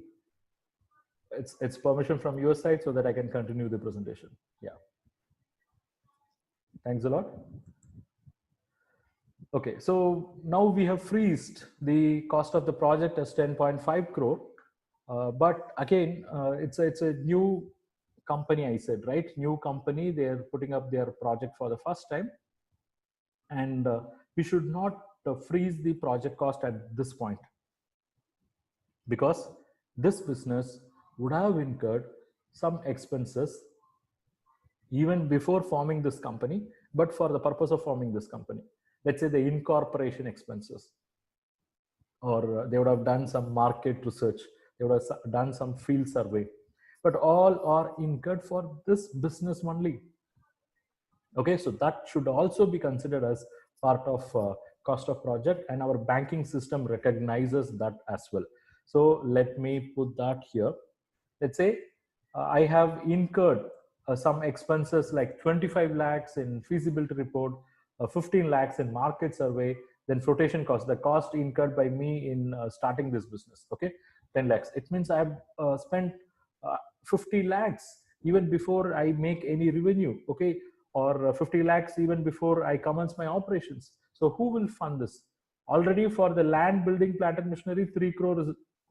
It's permission from your side so that I can continue the presentation. Yeah. Thanks a lot. Okay, so now we have freezed the cost of the project as 10.5 crore. But again, it's a new company, I said, right? New company, they're putting up their project for the first time. And we should not freeze the project cost at this point, because this business would have incurred some expenses even before forming this company, but for the purpose of forming this company. Let's say the incorporation expenses, or they would have done some market research, they would have done some field survey, but all are incurred for this business only. Okay, so that should also be considered as part of cost of project, and our banking system recognizes that as well. So let me put that here. Let's say I have incurred some expenses like 25 lakhs in feasibility report, 15 lakhs in market survey, then flotation cost, the cost incurred by me in starting this business. Okay, 10 lakhs. It means I have spent 50 lakhs even before I make any revenue. Okay, or 50 lakhs even before I commence my operations. So who will fund this? Already for the land, building, plant and machinery, 3 crore is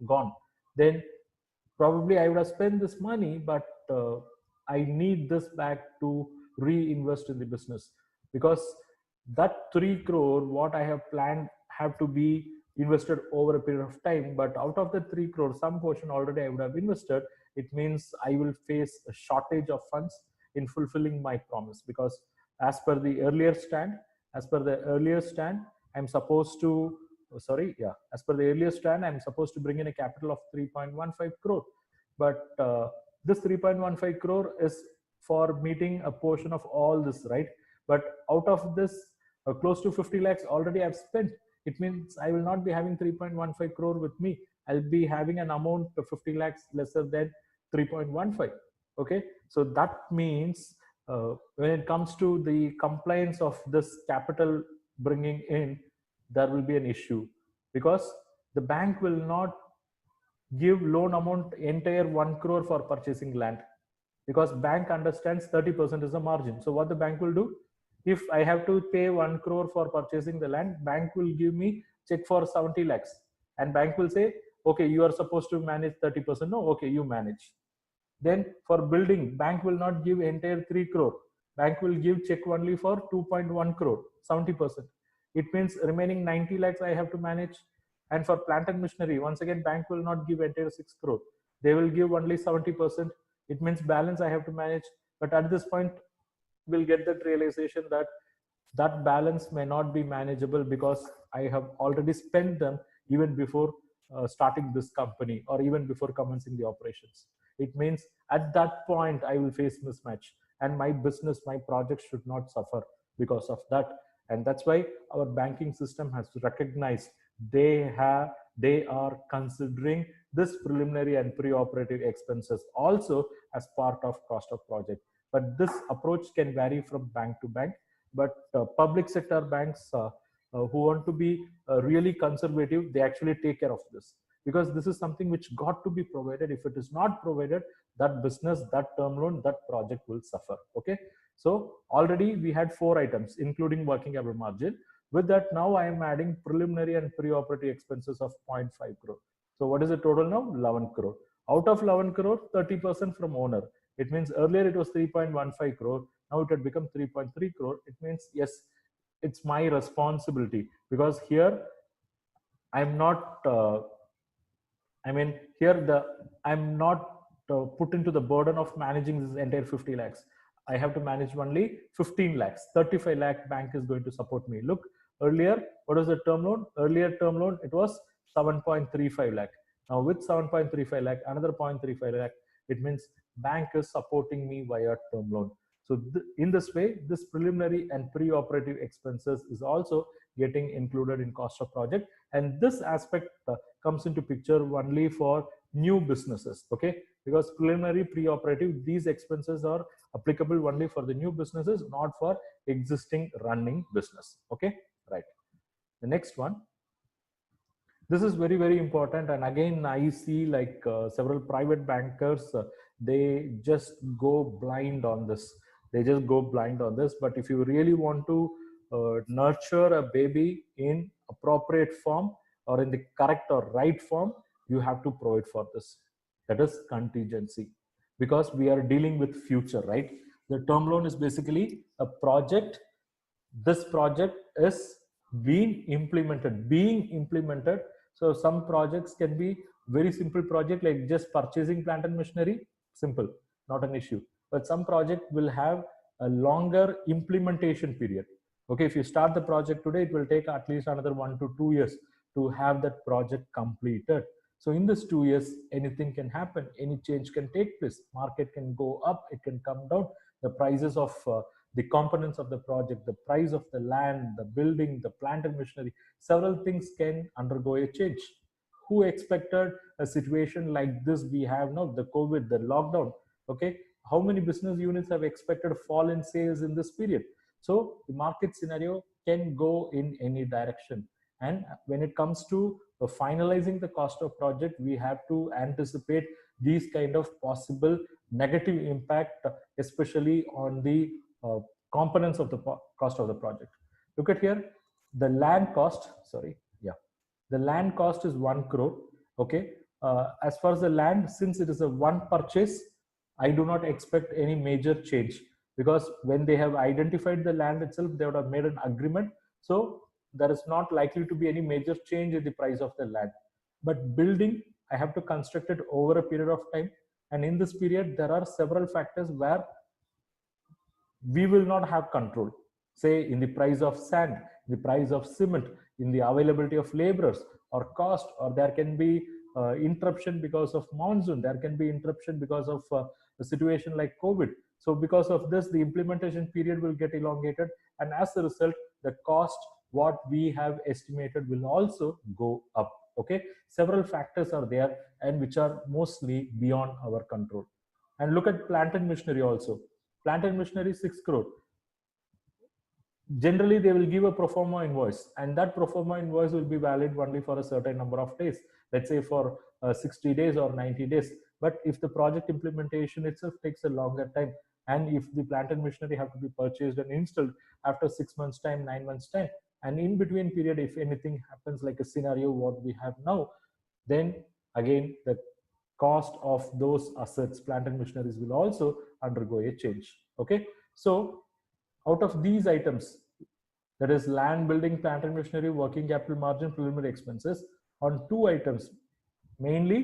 gone. Then probably I would have spent this money, but I need this back to reinvest in the business, because that 3 crore what I have planned have to be invested over a period of time. But out of the 3 crore, some portion already I would have invested. It means I will face a shortage of funds in fulfilling my promise, because as per the earlier stand, I'm supposed to, as per the earlier stand, I'm supposed to bring in a capital of 3.15 crore. But this 3.15 crore is for meeting a portion of all this, right? But out of this, close to 50 lakhs already I've spent. It means I will not be having 3.15 crore with me. I'll be having an amount of 50 lakhs lesser than 3.15. Okay, so that means when it comes to the compliance of this capital bringing in, there will be an issue, because the bank will not give loan amount entire 1 crore for purchasing land, because bank understands 30% is the margin. So what the bank will do, if I have to pay 1 crore for purchasing the land, bank will give me check for 70 lakhs, and bank will say, okay, you are supposed to manage 30%. No, okay, you manage. Then for building, bank will not give entire 3 crore. Bank will give check only for 2.1 crore, 70%. It means remaining 90 lakhs I have to manage. And for plant and machinery, once again, bank will not give entire 6 crore. They will give only 70%. It means balance I have to manage. But at this point, we'll get that realization that that balance may not be manageable, because I have already spent them even before starting this company, or even before commencing the operations. It means at that point I will face mismatch, and my business, my project should not suffer because of that. And that's why our banking system has recognized they are considering this preliminary and pre-operative expenses also as part of cost of project. But this approach can vary from bank to bank. But public sector banks who want to be really conservative, they actually take care of this, because this is something which got to be provided. If it is not provided, that business, that term loan, that project will suffer. Okay, so already we had 4 items including working capital margin. With that, now I am adding preliminary and pre-operative expenses of 0.5 crore. So what is the total now? 11 crore. Out of 11 crore, 30% from owner. It means earlier it was 3.15 crore. Now it had become 3.3 crore. It means, yes, it's my responsibility, because here I'm not I mean, here I'm not put into the burden of managing this entire 50 lakhs. I have to manage only 15 lakhs. 35 lakh bank is going to support me. Look, earlier, what was the term loan? Earlier term loan, it was 7.35 lakh. Now with 7.35 lakh, another 0.35 lakh, it means bank is supporting me via term loan. So in this way, this preliminary and pre-operative expenses is also getting included in cost of project. And this aspect comes into picture only for new businesses. Okay, because preliminary, pre-operative, these expenses are applicable only for the new businesses, not for existing running business. Okay, right. The next one, this is very, very important. And again, I see like several private bankers, they just go blind on this. They just go blind on this. But if you really want to nurture a baby in appropriate form, or in the correct or right form, you have to provide for this. That is contingency, because we are dealing with future, right? The term loan is basically a project. This project is being implemented. So some projects can be very simple project, like just purchasing plant and machinery, simple, not an issue. But some project will have a longer implementation period. Okay, if you start the project today, it will take at least another 1 to 2 years to have that project completed. So in this 2 years, anything can happen, any change can take place, market can go up, it can come down, the prices of the components of the project, the price of the land, the building, the plant and machinery, several things can undergo a change. Who expected a situation like this we have now, the COVID, the lockdown? Okay, how many business units have expected a fall in sales in this period? So the market scenario can go in any direction. And when it comes to finalizing the cost of project, we have to anticipate these kind of possible negative impact, especially on the components of the cost of the project. Look at here, the land cost, sorry, yeah, the land cost is 1 crore. Okay, as far as the land, since it is a one purchase, I do not expect any major change, because when they have identified the land itself, they would have made an agreement. So there is not likely to be any major change in the price of the land. But building, I have to construct it over a period of time. And in this period, there are several factors where we will not have control. Say in the price of sand, the price of cement, in the availability of laborers or cost, or there can be interruption because of monsoon, there can be interruption because of a situation like COVID. So because of this, the implementation period will get elongated, and as a result, the cost what we have estimated will also go up. Okay, several factors are there and which are mostly beyond our control. And look at plant and machinery also. Plant and machinery 6 crore. Generally they will give a pro forma invoice, and that pro forma invoice will be valid only for a certain number of days, let's say for 60 days or 90 days. But if the project implementation itself takes a longer time, and if the plant and machinery have to be purchased and installed after 6 months time, 9 months time, and in between period if anything happens like a scenario what we have now, then again the cost of those assets, plant and machineries, will also undergo a change. Okay, so out of these items, that is land, building, plant and machinery, working capital margin, preliminary expenses, on two items, mainly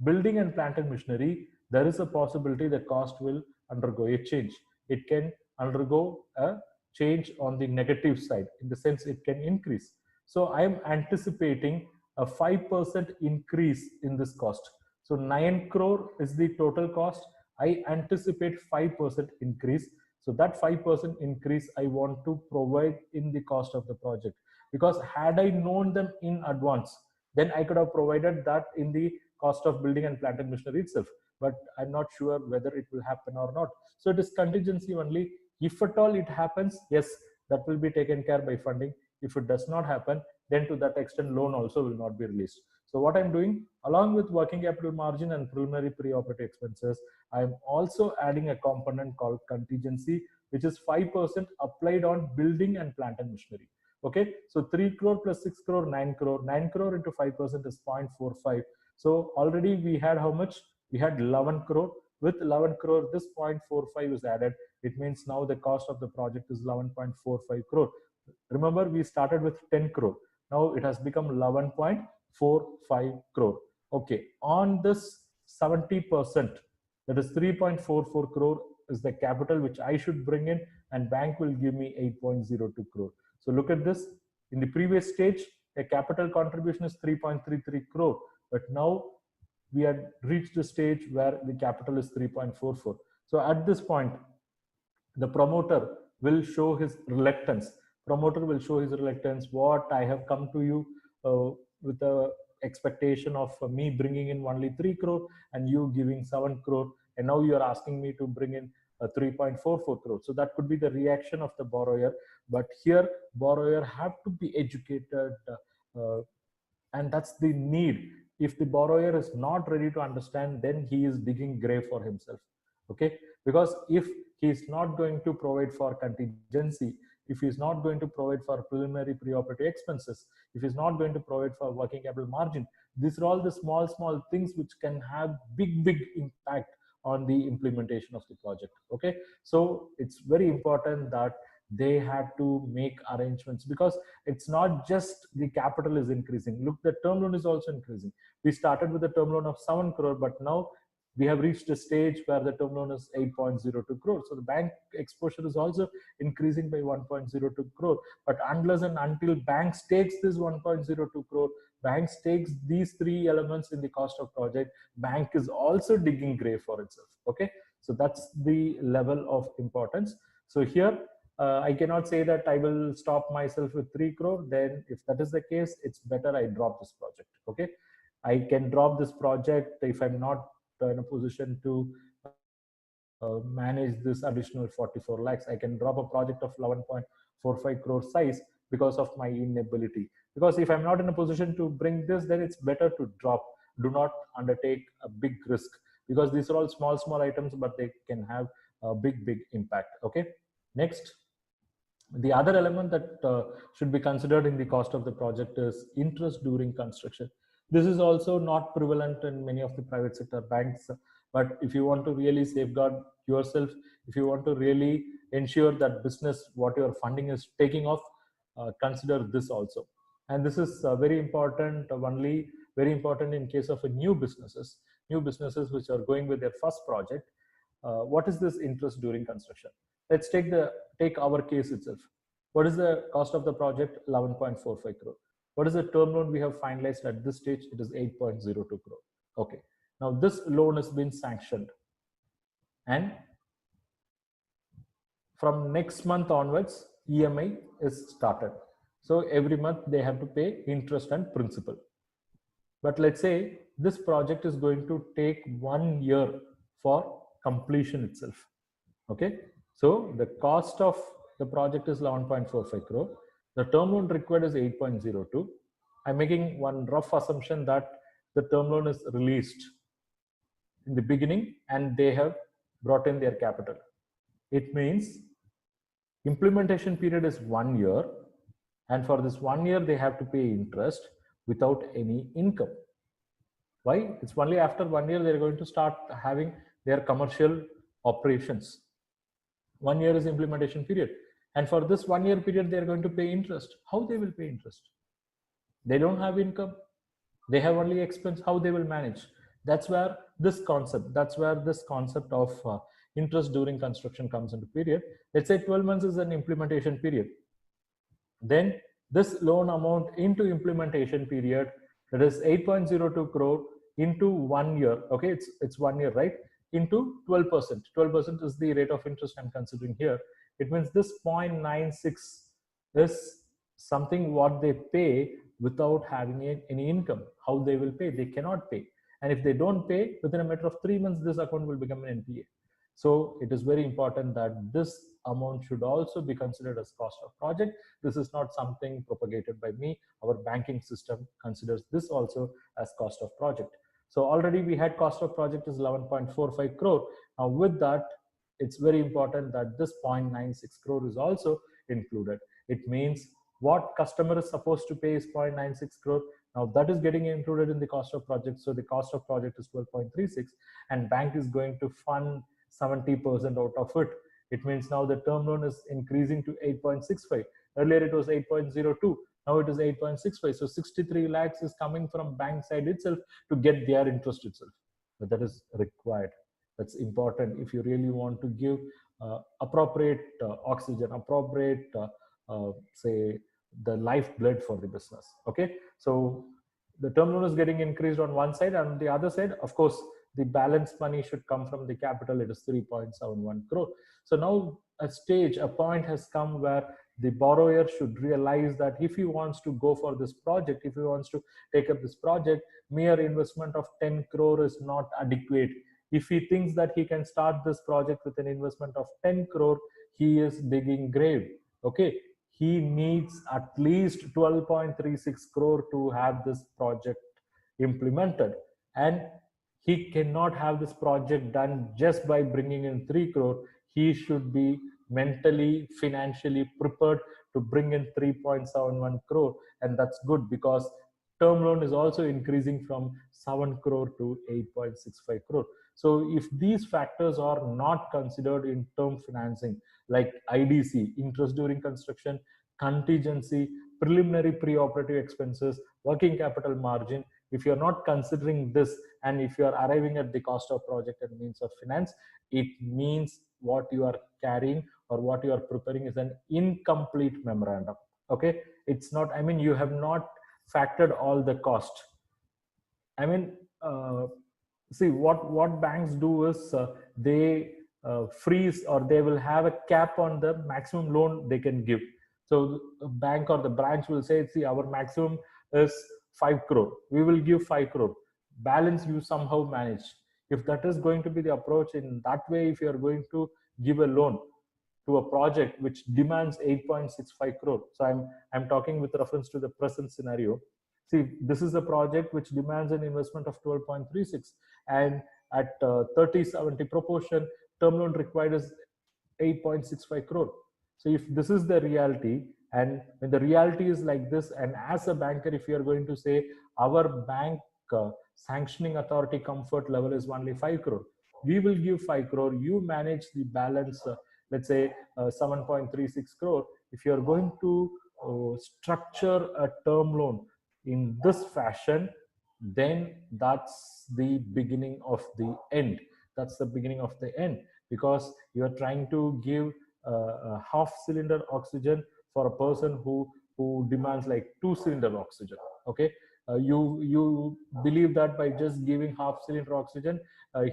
building and plant and machinery, there is a possibility that cost will undergo a change. It can undergo a change on the negative side, in the sense it can increase. So I am anticipating a 5% increase in this cost. So 9 crore is the total cost. I anticipate 5% increase. So that 5% increase I want to provide in the cost of the project, because had I known them in advance, then I could have provided that in the cost of building and plant and machinery itself. But I'm not sure whether it will happen or not. So it is contingency only. If at all it happens, yes, that will be taken care by funding. If it does not happen, then to that extent loan also will not be released. So what I'm doing, along with working capital margin and preliminary pre-operative expenses, I'm also adding a component called contingency, which is 5% applied on building and plant and machinery. Okay, so 3 crore plus 6 crore, 9 crore. 9 crore into 5% is 0.45. So already we had how much? We had 11 crore. With 11 crore, this 0.45 is added. It means now the cost of the project is 11.45 crore. Remember, we started with 10 crore. Now it has become 11.45 crore. Okay, on this 70%, that is 3.44 crore is the capital which I should bring in, and bank will give me 8.02 crore. So look at this. In the previous stage, a capital contribution is 3.33 crore, but now we had reached a stage where the capital is 3.44. So at this point, the promoter will show his reluctance. Promoter will show his reluctance. What I have come to you with a expectation of me bringing in only 3 crore and you giving 7 crore, and now you are asking me to bring in 3.44 crore. So that could be the reaction of the borrower. But here, borrower have to be educated, and that's the need. If the borrower is not ready to understand, then he is digging grave for himself. Okay, because if he is not going to provide for contingency, if he is not going to provide for preliminary pre-operative expenses, if he is not going to provide for working capital margin, these are all the small things which can have big impact on the implementation of the project. Okay, so it's very important that they had to make arrangements, because it's not just the capital is increasing. Look, the term loan is also increasing. We started with a term loan of 7 crore, but now we have reached a stage where the term loan is 8.02 crore. So the bank exposure is also increasing by 1.02 crore. But unless and until banks takes this 1.02 crore, banks takes these three elements in the cost of project, bank is also digging grave for itself. Okay, so that's the level of importance. So here, I cannot say that I will stop myself with 3 crore. Then if that is the case, it's better I drop this project. Okay, I can drop this project if I'm not in a position to manage this additional 44 lakhs. I can drop a project of 11.45 crore size because of my inability. Because if I'm not in a position to bring this, then it's better to drop. Do not undertake a big risk, because these are all small items, but they can have a big impact. Okay, next. The other element that should be considered in the cost of the project is interest during construction. This is also not prevalent in many of the private sector banks, but if you want to really safeguard yourself, if you want to really ensure that business, what your funding is taking off, consider this also. And this is very important, very important in case of new businesses which are going with their first project. What is this interest during construction? Let's take our case itself. What is the cost of the project? 11.45 crore. What is the term loan we have finalized at this stage? It is 8.02 crore. Okay. Now this loan has been sanctioned, and from next month onwards, EMI is started. So every month they have to pay interest and principal. But let's say this project is going to take 1 year for completion itself. Okay, so the cost of the project is 11.45 crore. The term loan required is 8.02. I'm making one rough assumption that the term loan is released in the beginning and they have brought in their capital. It means implementation period is 1 year, and for this 1 year they have to pay interest without any income. Why? It's only after 1 year they're going to start having their commercial operations. 1 year is implementation period, and for this 1 year period they're going to pay interest. How they will pay interest? They don't have income, they have only expense. How they will manage? That's where this concept of interest during construction comes into period. Let's say 12 months is an implementation period, then this loan amount into implementation period, that is 8.02 crore into 1 year. Okay, it's 1 year, right? Into 12%. 12% is the rate of interest I'm considering here. It means this 0.96 is something what they pay without having any income. How they will pay? They cannot pay. And if they don't pay, within a matter of 3 months, this account will become an NPA. So it is very important that this amount should also be considered as cost of project. This is not something propagated by me. Our banking system considers this also as cost of project. So already we had cost of project is 11.45 crore. Now with that, it's very important that this 0.96 crore is also included. It means what customer is supposed to pay is 0.96 crore. Now that is getting included in the cost of project. So the cost of project is 12.36, and bank is going to fund 70% out of it. It means now the term loan is increasing to 8.65. Earlier it was 8.02. Now it is 8.65. So 63 lakhs is coming from bank side itself to get their interest itself. But that is required. That's important if you really want to give appropriate oxygen, appropriate say the lifeblood for the business. Okay, so the term loan is getting increased on one side, and on the other side, of course, the balance money should come from the capital. It is 3.71 crore. So now a point has come where the borrower should realize that if he wants to go for this project, if he wants to take up this project, mere investment of 10 crore is not adequate. If he thinks that he can start this project with an investment of 10 crore, he is digging grave. Okay, he needs at least 12.36 crore to have this project implemented, and he cannot have this project done just by bringing in 3 crore. He should be mentally, financially prepared to bring in 3.71 crore, and that's good because term loan is also increasing from 7 crore to 8.65 crore. So if these factors are not considered in term financing, like IDC, interest during construction, contingency, preliminary pre-operative expenses, working capital margin, if you're not considering this, and if you are arriving at the cost of project and means of finance, it means what you are carrying or what you are preparing is an incomplete memorandum. Okay, it's not, I mean, you have not factored all the cost. I mean, see what banks do is they freeze, or they will have a cap on the maximum loan they can give. So the bank or the branch will say, see, our maximum is 5 crore. We will give 5 crore. Balance you somehow manage. If that is going to be the approach, in that way, if you are going to give a loan to a project which demands 8.65 crore. So I'm talking with reference to the present scenario. See, this is a project which demands an investment of 12.36, and at 30-70 proportion, term loan required is 8.65 crore. So if this is the reality, and when the reality is like this, and as a banker, if you are going to say our bank sanctioning authority comfort level is only 5 crore, we will give 5 crore, you manage the balance, let's say 7.36 crore. If you are going to structure a term loan in this fashion, then that's the beginning of the end. That's the beginning of the end, because you are trying to give a half cylinder oxygen for a person who demands like 2-cylinder oxygen. Okay, you believe that by just giving half cylinder oxygen,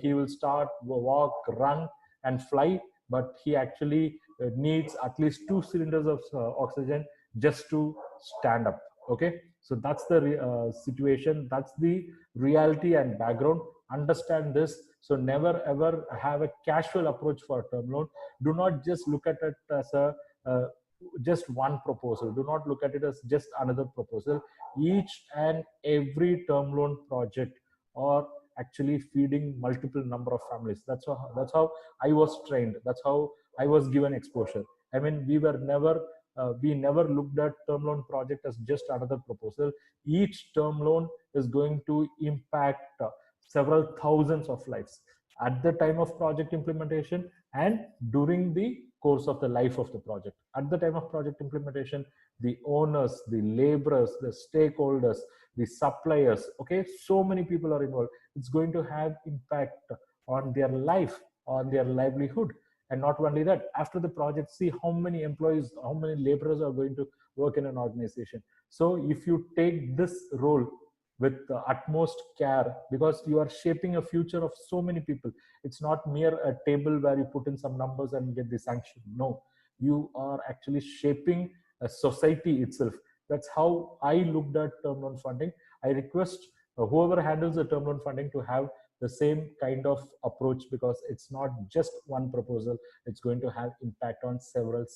he will start walk, run and fly, but he actually needs at least 2 cylinders of oxygen just to stand up. Okay, so that's the situation, that's the reality and background. Understand this. So never ever have a casual approach for a term loan. Do not just look at it as a uh, just one proposal. Do not look at it as just another proposal. Each and every term loan project or actually feeding multiple number of families. That's how I was trained. That's how I was given exposure. I mean, we never looked at term loan project as just another proposal. Each term loan is going to impact several thousands of lives at the time of project implementation and during the course of the life of the project. At the time of project implementation, the owners, the laborers, the stakeholders, the suppliers, okay, so many people are involved. It's going to have impact on their life, on their livelihood. And not only that, after the project, see how many employees, how many laborers are going to work in an organization. So if you take this role with the utmost care, because you are shaping a future of so many people. It's not mere a table where you put in some numbers and get the sanction. No, you are actually shaping a society itself. That's how I looked at term loan funding. I request whoever handles the term loan funding to have the same kind of approach, because it's not just one proposal. It's going to have impact on several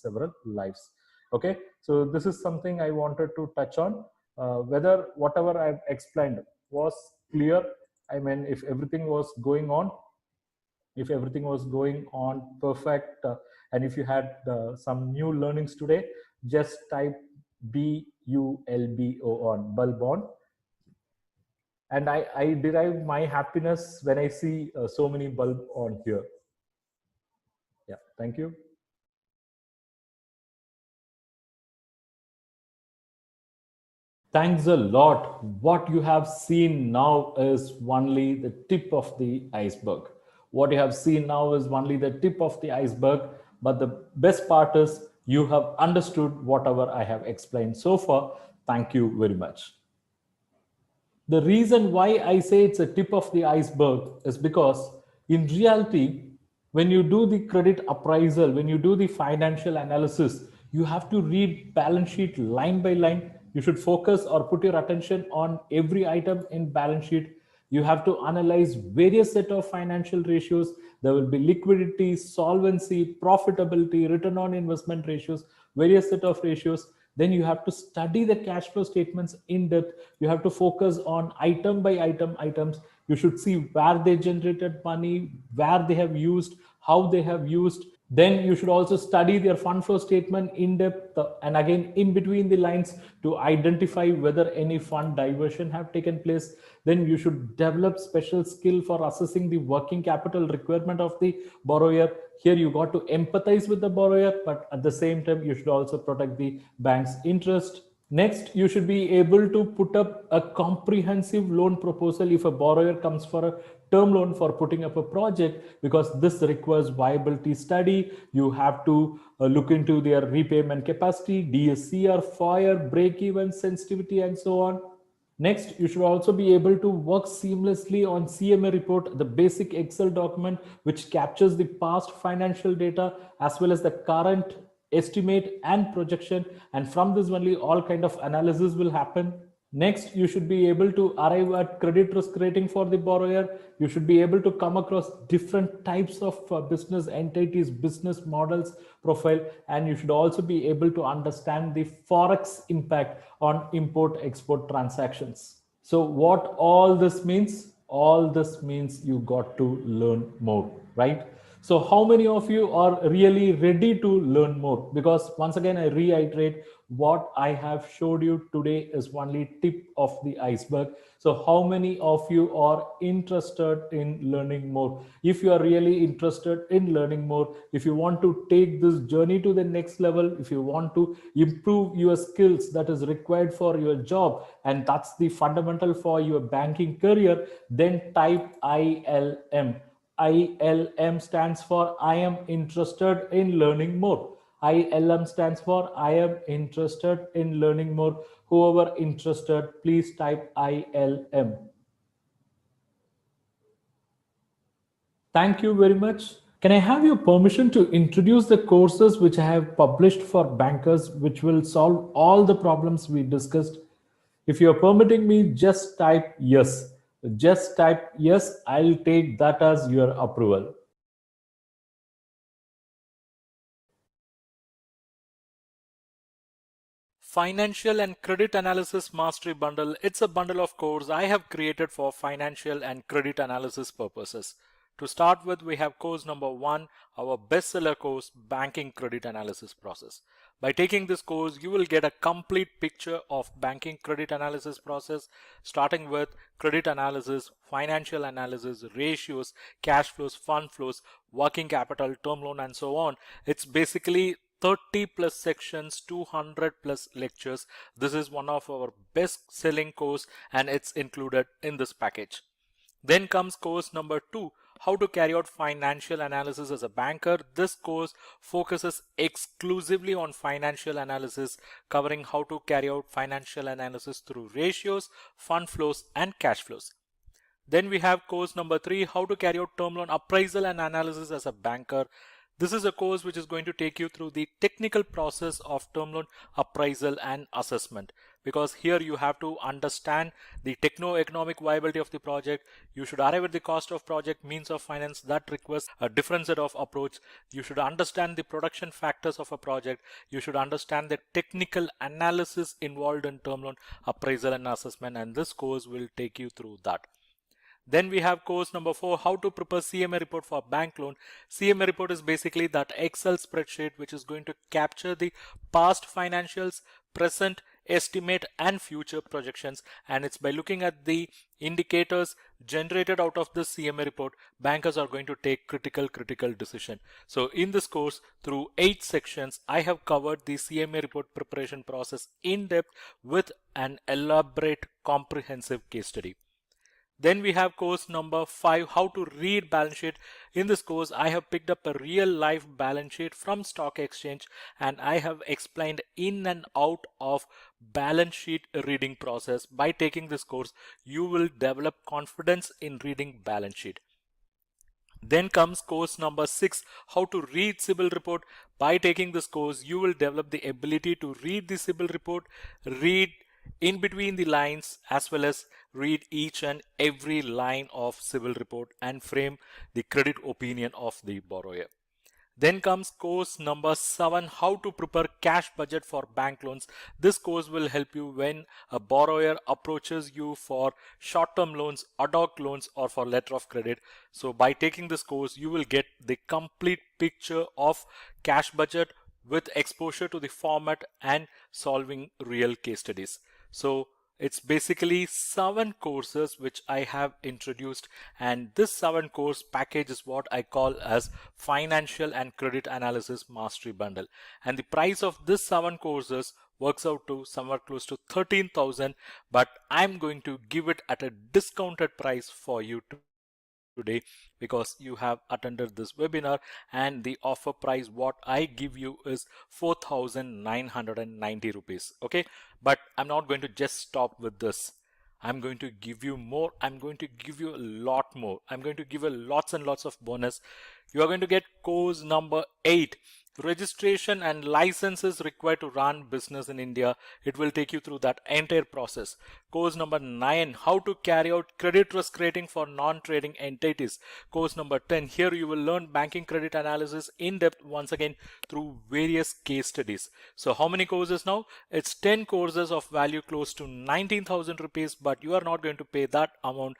lives. Okay, so this is something I wanted to touch on. Whether whatever I've explained was clear. I mean, if everything was going on perfect, and if you had some new learnings today, just type BULBO on bulb on. And I derive my happiness when I see so many bulb on here. Yeah, thank you. Thanks a lot. What you have seen now is only the tip of the iceberg. What you have seen now is only the tip of the iceberg. But the best part is you have understood whatever I have explained so far. Thank you very much. The reason why I say it's a tip of the iceberg is because in reality, when you do the credit appraisal, when you do the financial analysis, you have to read balance sheet line by line. You should focus or put your attention on every item in balance sheet. You have to analyze various set of financial ratios. There will be liquidity, solvency, profitability, return on investment ratios, various set of ratios. Then you have to study the cash flow statements in depth. You have to focus on item by item items. You should see where they generated money, where they have used, how they have used. Then you should also study their fund flow statement in depth, and again in between the lines, to identify whether any fund diversion have taken place. Then you should develop special skill for assessing the working capital requirement of the borrower. Here you got to empathize with the borrower, but at the same time you should also protect the bank's interest. Next, you should be able to put up a comprehensive loan proposal if a borrower comes for a term loan for putting up a project, because this requires viability study. You have to look into their repayment capacity, DSCR, fire, break even, sensitivity, and so on. Next, you should also be able to work seamlessly on CMA report, the basic Excel document which captures the past financial data as well as the current estimate and projection. And from this only all kind of analysis will happen. Next, you should be able to arrive at credit risk rating for the borrower. You should be able to come across different types of business entities, business models profile, and you should also be able to understand the forex impact on import export transactions. So what all this means? All this means you got to learn more, right? So how many of you are really ready to learn more? Because once again, I reiterate, what I have showed you today is only tip of the iceberg. So how many of you are interested in learning more? If you are really interested in learning more, if you want to take this journey to the next level, if you want to improve your skills that is required for your job, and that's the fundamental for your banking career, then type ILM. ILM stands for I am interested in learning more. ILM stands for I am interested in learning more. Whoever interested, please type ILM. Thank you very much. Can I have your permission to introduce the courses which I have published for bankers, which will solve all the problems we discussed? If you're permitting me, just type yes. Just type yes. I'll take that as your approval. Financial and Credit Analysis Mastery Bundle. It's a bundle of courses I have created for financial and credit analysis purposes. To start with, we have course number 1, our bestseller course, Banking Credit Analysis Process. By taking this course, you will get a complete picture of banking credit analysis process, starting with credit analysis, financial analysis, ratios, cash flows, fund flows, working capital, term loan, and so on. It's basically 30 plus sections, 200 plus lectures. This is one of our best selling course and it's included in this package. Then comes course number 2, how to carry out financial analysis as a banker. This course focuses exclusively on financial analysis, covering how to carry out financial analysis through ratios, fund flows, and cash flows. Then we have course number 3, how to carry out term loan appraisal and analysis as a banker. This is a course which is going to take you through the technical process of term loan appraisal and assessment, because here you have to understand the techno-economic viability of the project. You should arrive at the cost of project, means of finance that requires a different set of approach. You should understand the production factors of a project. You should understand the technical analysis involved in term loan appraisal and assessment, and this course will take you through that. Then we have course number 4, how to prepare CMA report for bank loan. CMA report is basically that Excel spreadsheet which is going to capture the past financials, present, estimate, and future projections. And it's by looking at the indicators generated out of this CMA report, bankers are going to take critical decision. So in this course, through 8 sections, I have covered the CMA report preparation process in depth with an elaborate comprehensive case study. Then we have course number 5, how to read balance sheet. In this course, I have picked up a real life balance sheet from stock exchange and I have explained in and out of balance sheet reading process. By taking this course, you will develop confidence in reading balance sheet. Then comes course number 6, how to read CIBIL report. By taking this course, you will develop the ability to read the CIBIL report, read in between the lines, as well as read each and every line of CIBIL report and frame the credit opinion of the borrower. Then comes course number 7, how to prepare cash budget for bank loans. This course will help you when a borrower approaches you for short-term loans, ad hoc loans, or for letter of credit. So by taking this course, you will get the complete picture of cash budget with exposure to the format and solving real case studies. So it's basically 7 courses which I have introduced, and this 7 course package is what I call as Financial and Credit Analysis Mastery Bundle. And the price of this 7 courses works out to somewhere close to 13,000, but I'm going to give it at a discounted price for you today because you have attended this webinar, and the offer price what I give you is 4,990 rupees. Okay, but I'm not going to just stop with this. I'm going to give you more. I'm going to give you a lot more. I'm going to give you lots and lots of bonus. You are going to get course number 8, registration and licenses required to run business in India. It will take you through that entire process. Course number 9, how to carry out credit risk rating for non-trading entities. Course number 10, here you will learn banking credit analysis in depth once again through various case studies. So how many courses now? It's 10 courses of value close to 19,000 rupees, but you are not going to pay that amount.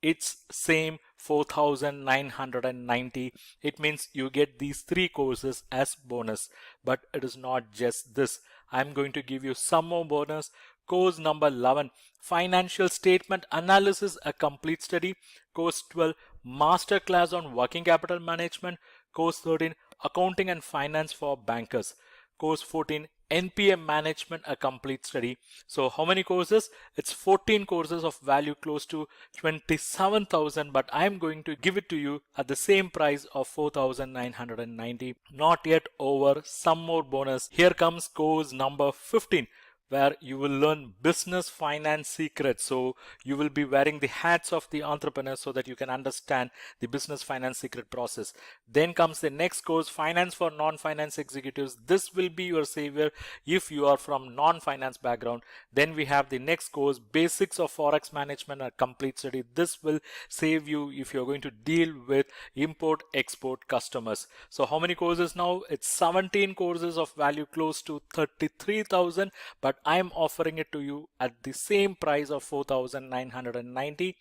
It's same 4,990. It means you get these 3 courses as bonus, but it is not just this. I'm going to give you some more bonus. Course number 11, financial statement analysis, a complete study. Course 12, master class on working capital management. Course 13, accounting and finance for bankers. Course 14, NPM management, a complete study. So how many courses? It's 14 courses of value close to 27,000, but I'm going to give it to you at the same price of 4,990. Not yet over, some more bonus. Here comes course number 15, where you will learn business finance secrets. So you will be wearing the hats of the entrepreneur so that you can understand the business finance secret process. Then comes the next course, finance for non-finance executives. This will be your savior if you are from non-finance background. Then we have the next course, basics of forex management, a complete study. This will save you if you're going to deal with import export customers. So how many courses now? It's 17 courses of value close to 33,000, but I'm offering it to you at the same price of 4,990.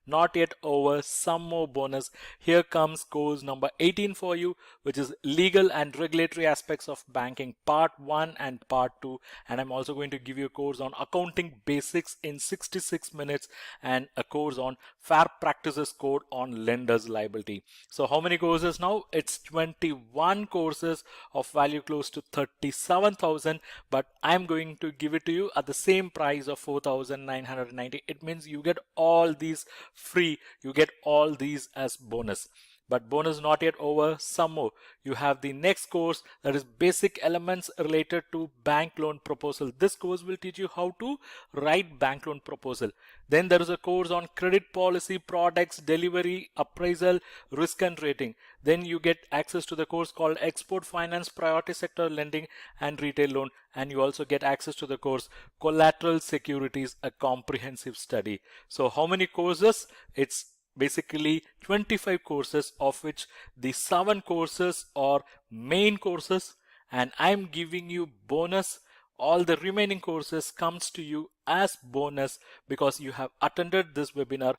Not yet over, some more bonus. Here comes course number 18 for you, which is legal and regulatory aspects of banking, part 1 and part 2. And I'm also going to give you a course on accounting basics in 66 minutes and a course on fair practices code on lenders liability. So how many courses now? It's 21 courses of value close to 37,000, but I'm going to give it to you at the same price of 4,990. It means you get all these free, you get all these as bonus. But bonus not yet over, some more. You have the next course, that is basic elements related to bank loan proposal. This course will teach you how to write bank loan proposal. Then there is a course on credit policy, products, delivery, appraisal, risk and rating. Then you get access to the course called export finance, priority sector lending and retail loan. And you also get access to the course collateral securities, a comprehensive study. So how many courses? It's basically 25 courses, of which the 7 courses are main courses, and I'm giving you bonus. All the remaining courses comes to you as bonus because you have attended this webinar.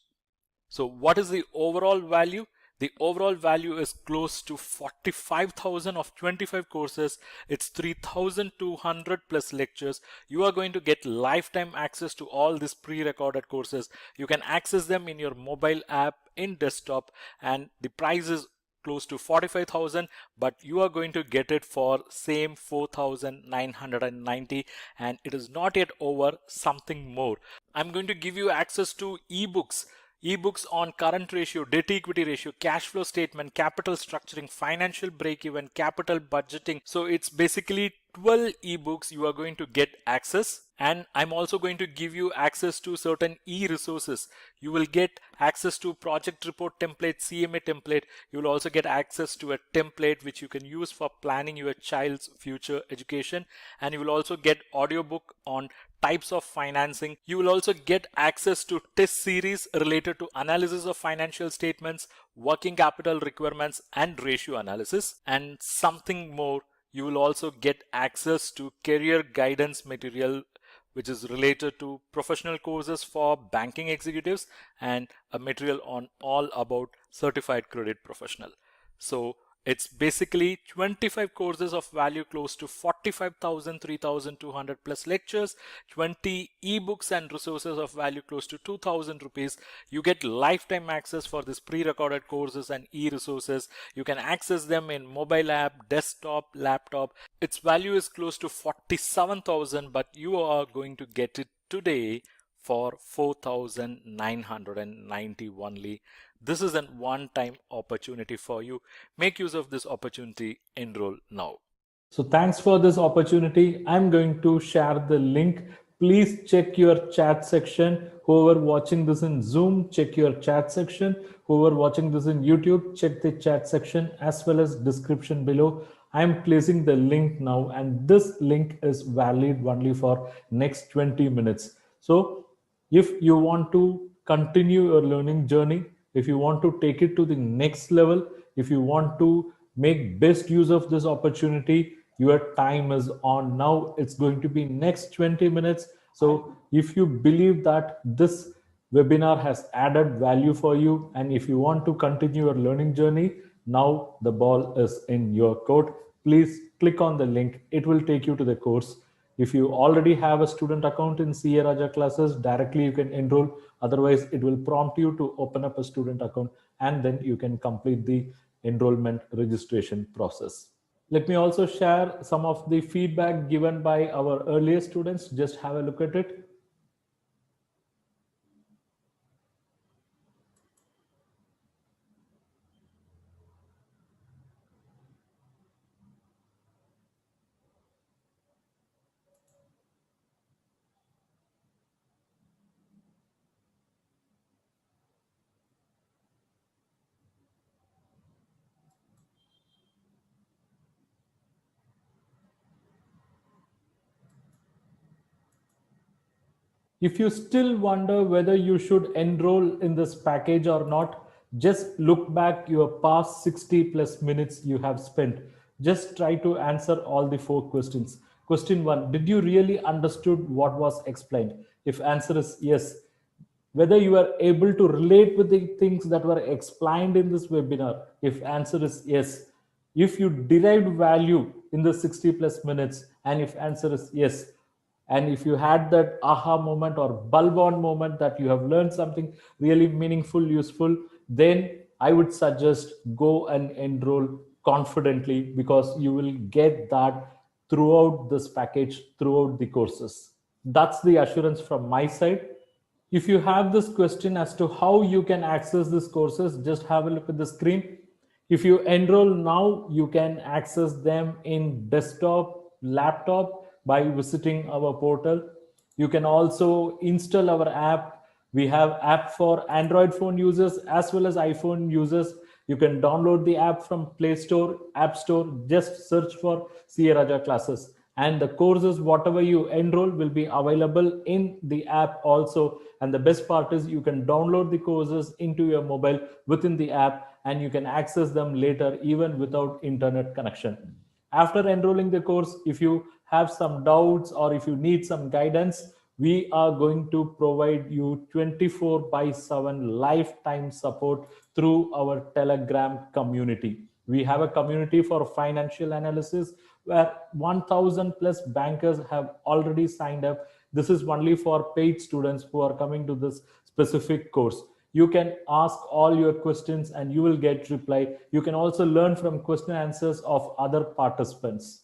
So what is the overall value? The overall value is close to 45,000 of 25 courses. It's 3,200 plus lectures. You are going to get lifetime access to all these pre-recorded courses. You can access them in your mobile app, in desktop, and the price is close to 45,000, but you are going to get it for same 4,990, and it is not yet over, something more. I'm going to give you access to ebooks on current ratio, debt equity ratio, cash flow statement, capital structuring, financial break even, capital budgeting. So it's basically 12 ebooks you are going to get access. And I'm also going to give you access to certain e-resources. You will get access to project report template, CMA template. You will also get access to a template which you can use for planning your child's future education. And you will also get audiobook on types of financing. You will also get access to test series related to analysis of financial statements, working capital requirements and ratio analysis, and something more. You will also get access to career guidance material which is related to professional courses for banking executives and a material on all about certified credit professional. So it's basically 25 courses of value close to 45,000, 3,200 plus lectures, 20 ebooks and resources of value close to 2,000 rupees. You get lifetime access for these pre-recorded courses and e-resources. You can access them in mobile app, desktop, laptop. Its value is close to 47,000, but you are going to get it today for 4,990 only. This is a one-time opportunity for you. Make use of this opportunity. Enroll now. So thanks for this opportunity. I'm going to share the link. Please check your chat section. Whoever watching this in Zoom, check your chat section. Whoever watching this in YouTube, check the chat section as well as description below. I'm placing the link now, and this link is valid only for next 20 minutes. So if you want to continue your learning journey, if you want to take it to the next level, if you want to make best use of this opportunity, your time is on now. It's going to be next 20 minutes. So if you believe that this webinar has added value for you, and if you want to continue your learning journey, now the ball is in your court. Please click on the link. It will take you to the course. If you already have a student account in CA Raja classes, directly you can enroll. Otherwise, it will prompt you to open up a student account, and then you can complete the enrollment registration process. Let me also share some of the feedback given by our earlier students. Just have a look at it. If you still wonder whether you should enroll in this package or not, just look back your past 60 plus minutes you have spent. Just try to answer all the four questions. Question 1, did you really understood what was explained? If answer is yes, whether you are able to relate with the things that were explained in this webinar. If answer is yes, if you derived value in the 60 plus minutes, and if answer is yes, and if you had that aha moment or bulb on moment that you have learned something really meaningful, useful, then I would suggest go and enroll confidently, because you will get that throughout this package, throughout the courses. That's the assurance from my side. If you have this question as to how you can access these courses, just have a look at the screen. If you enroll now, you can access them in desktop, laptop by visiting our portal. You can also install our app. We have app for Android phone users as well as iPhone users. You can download the app from Play Store, App Store. Just search for CA Raja classes, and the courses whatever you enroll will be available in the app also. And the best part is you can download the courses into your mobile within the app, and you can access them later even without internet connection. After enrolling the course, if you have some doubts or if you need some guidance, we are going to provide you 24 by 7 lifetime support through our Telegram community. We have a community for financial analysis where 1000 plus bankers have already signed up. This is only for paid students who are coming to this specific course. You can ask all your questions and you will get reply. You can also learn from question answers of other participants.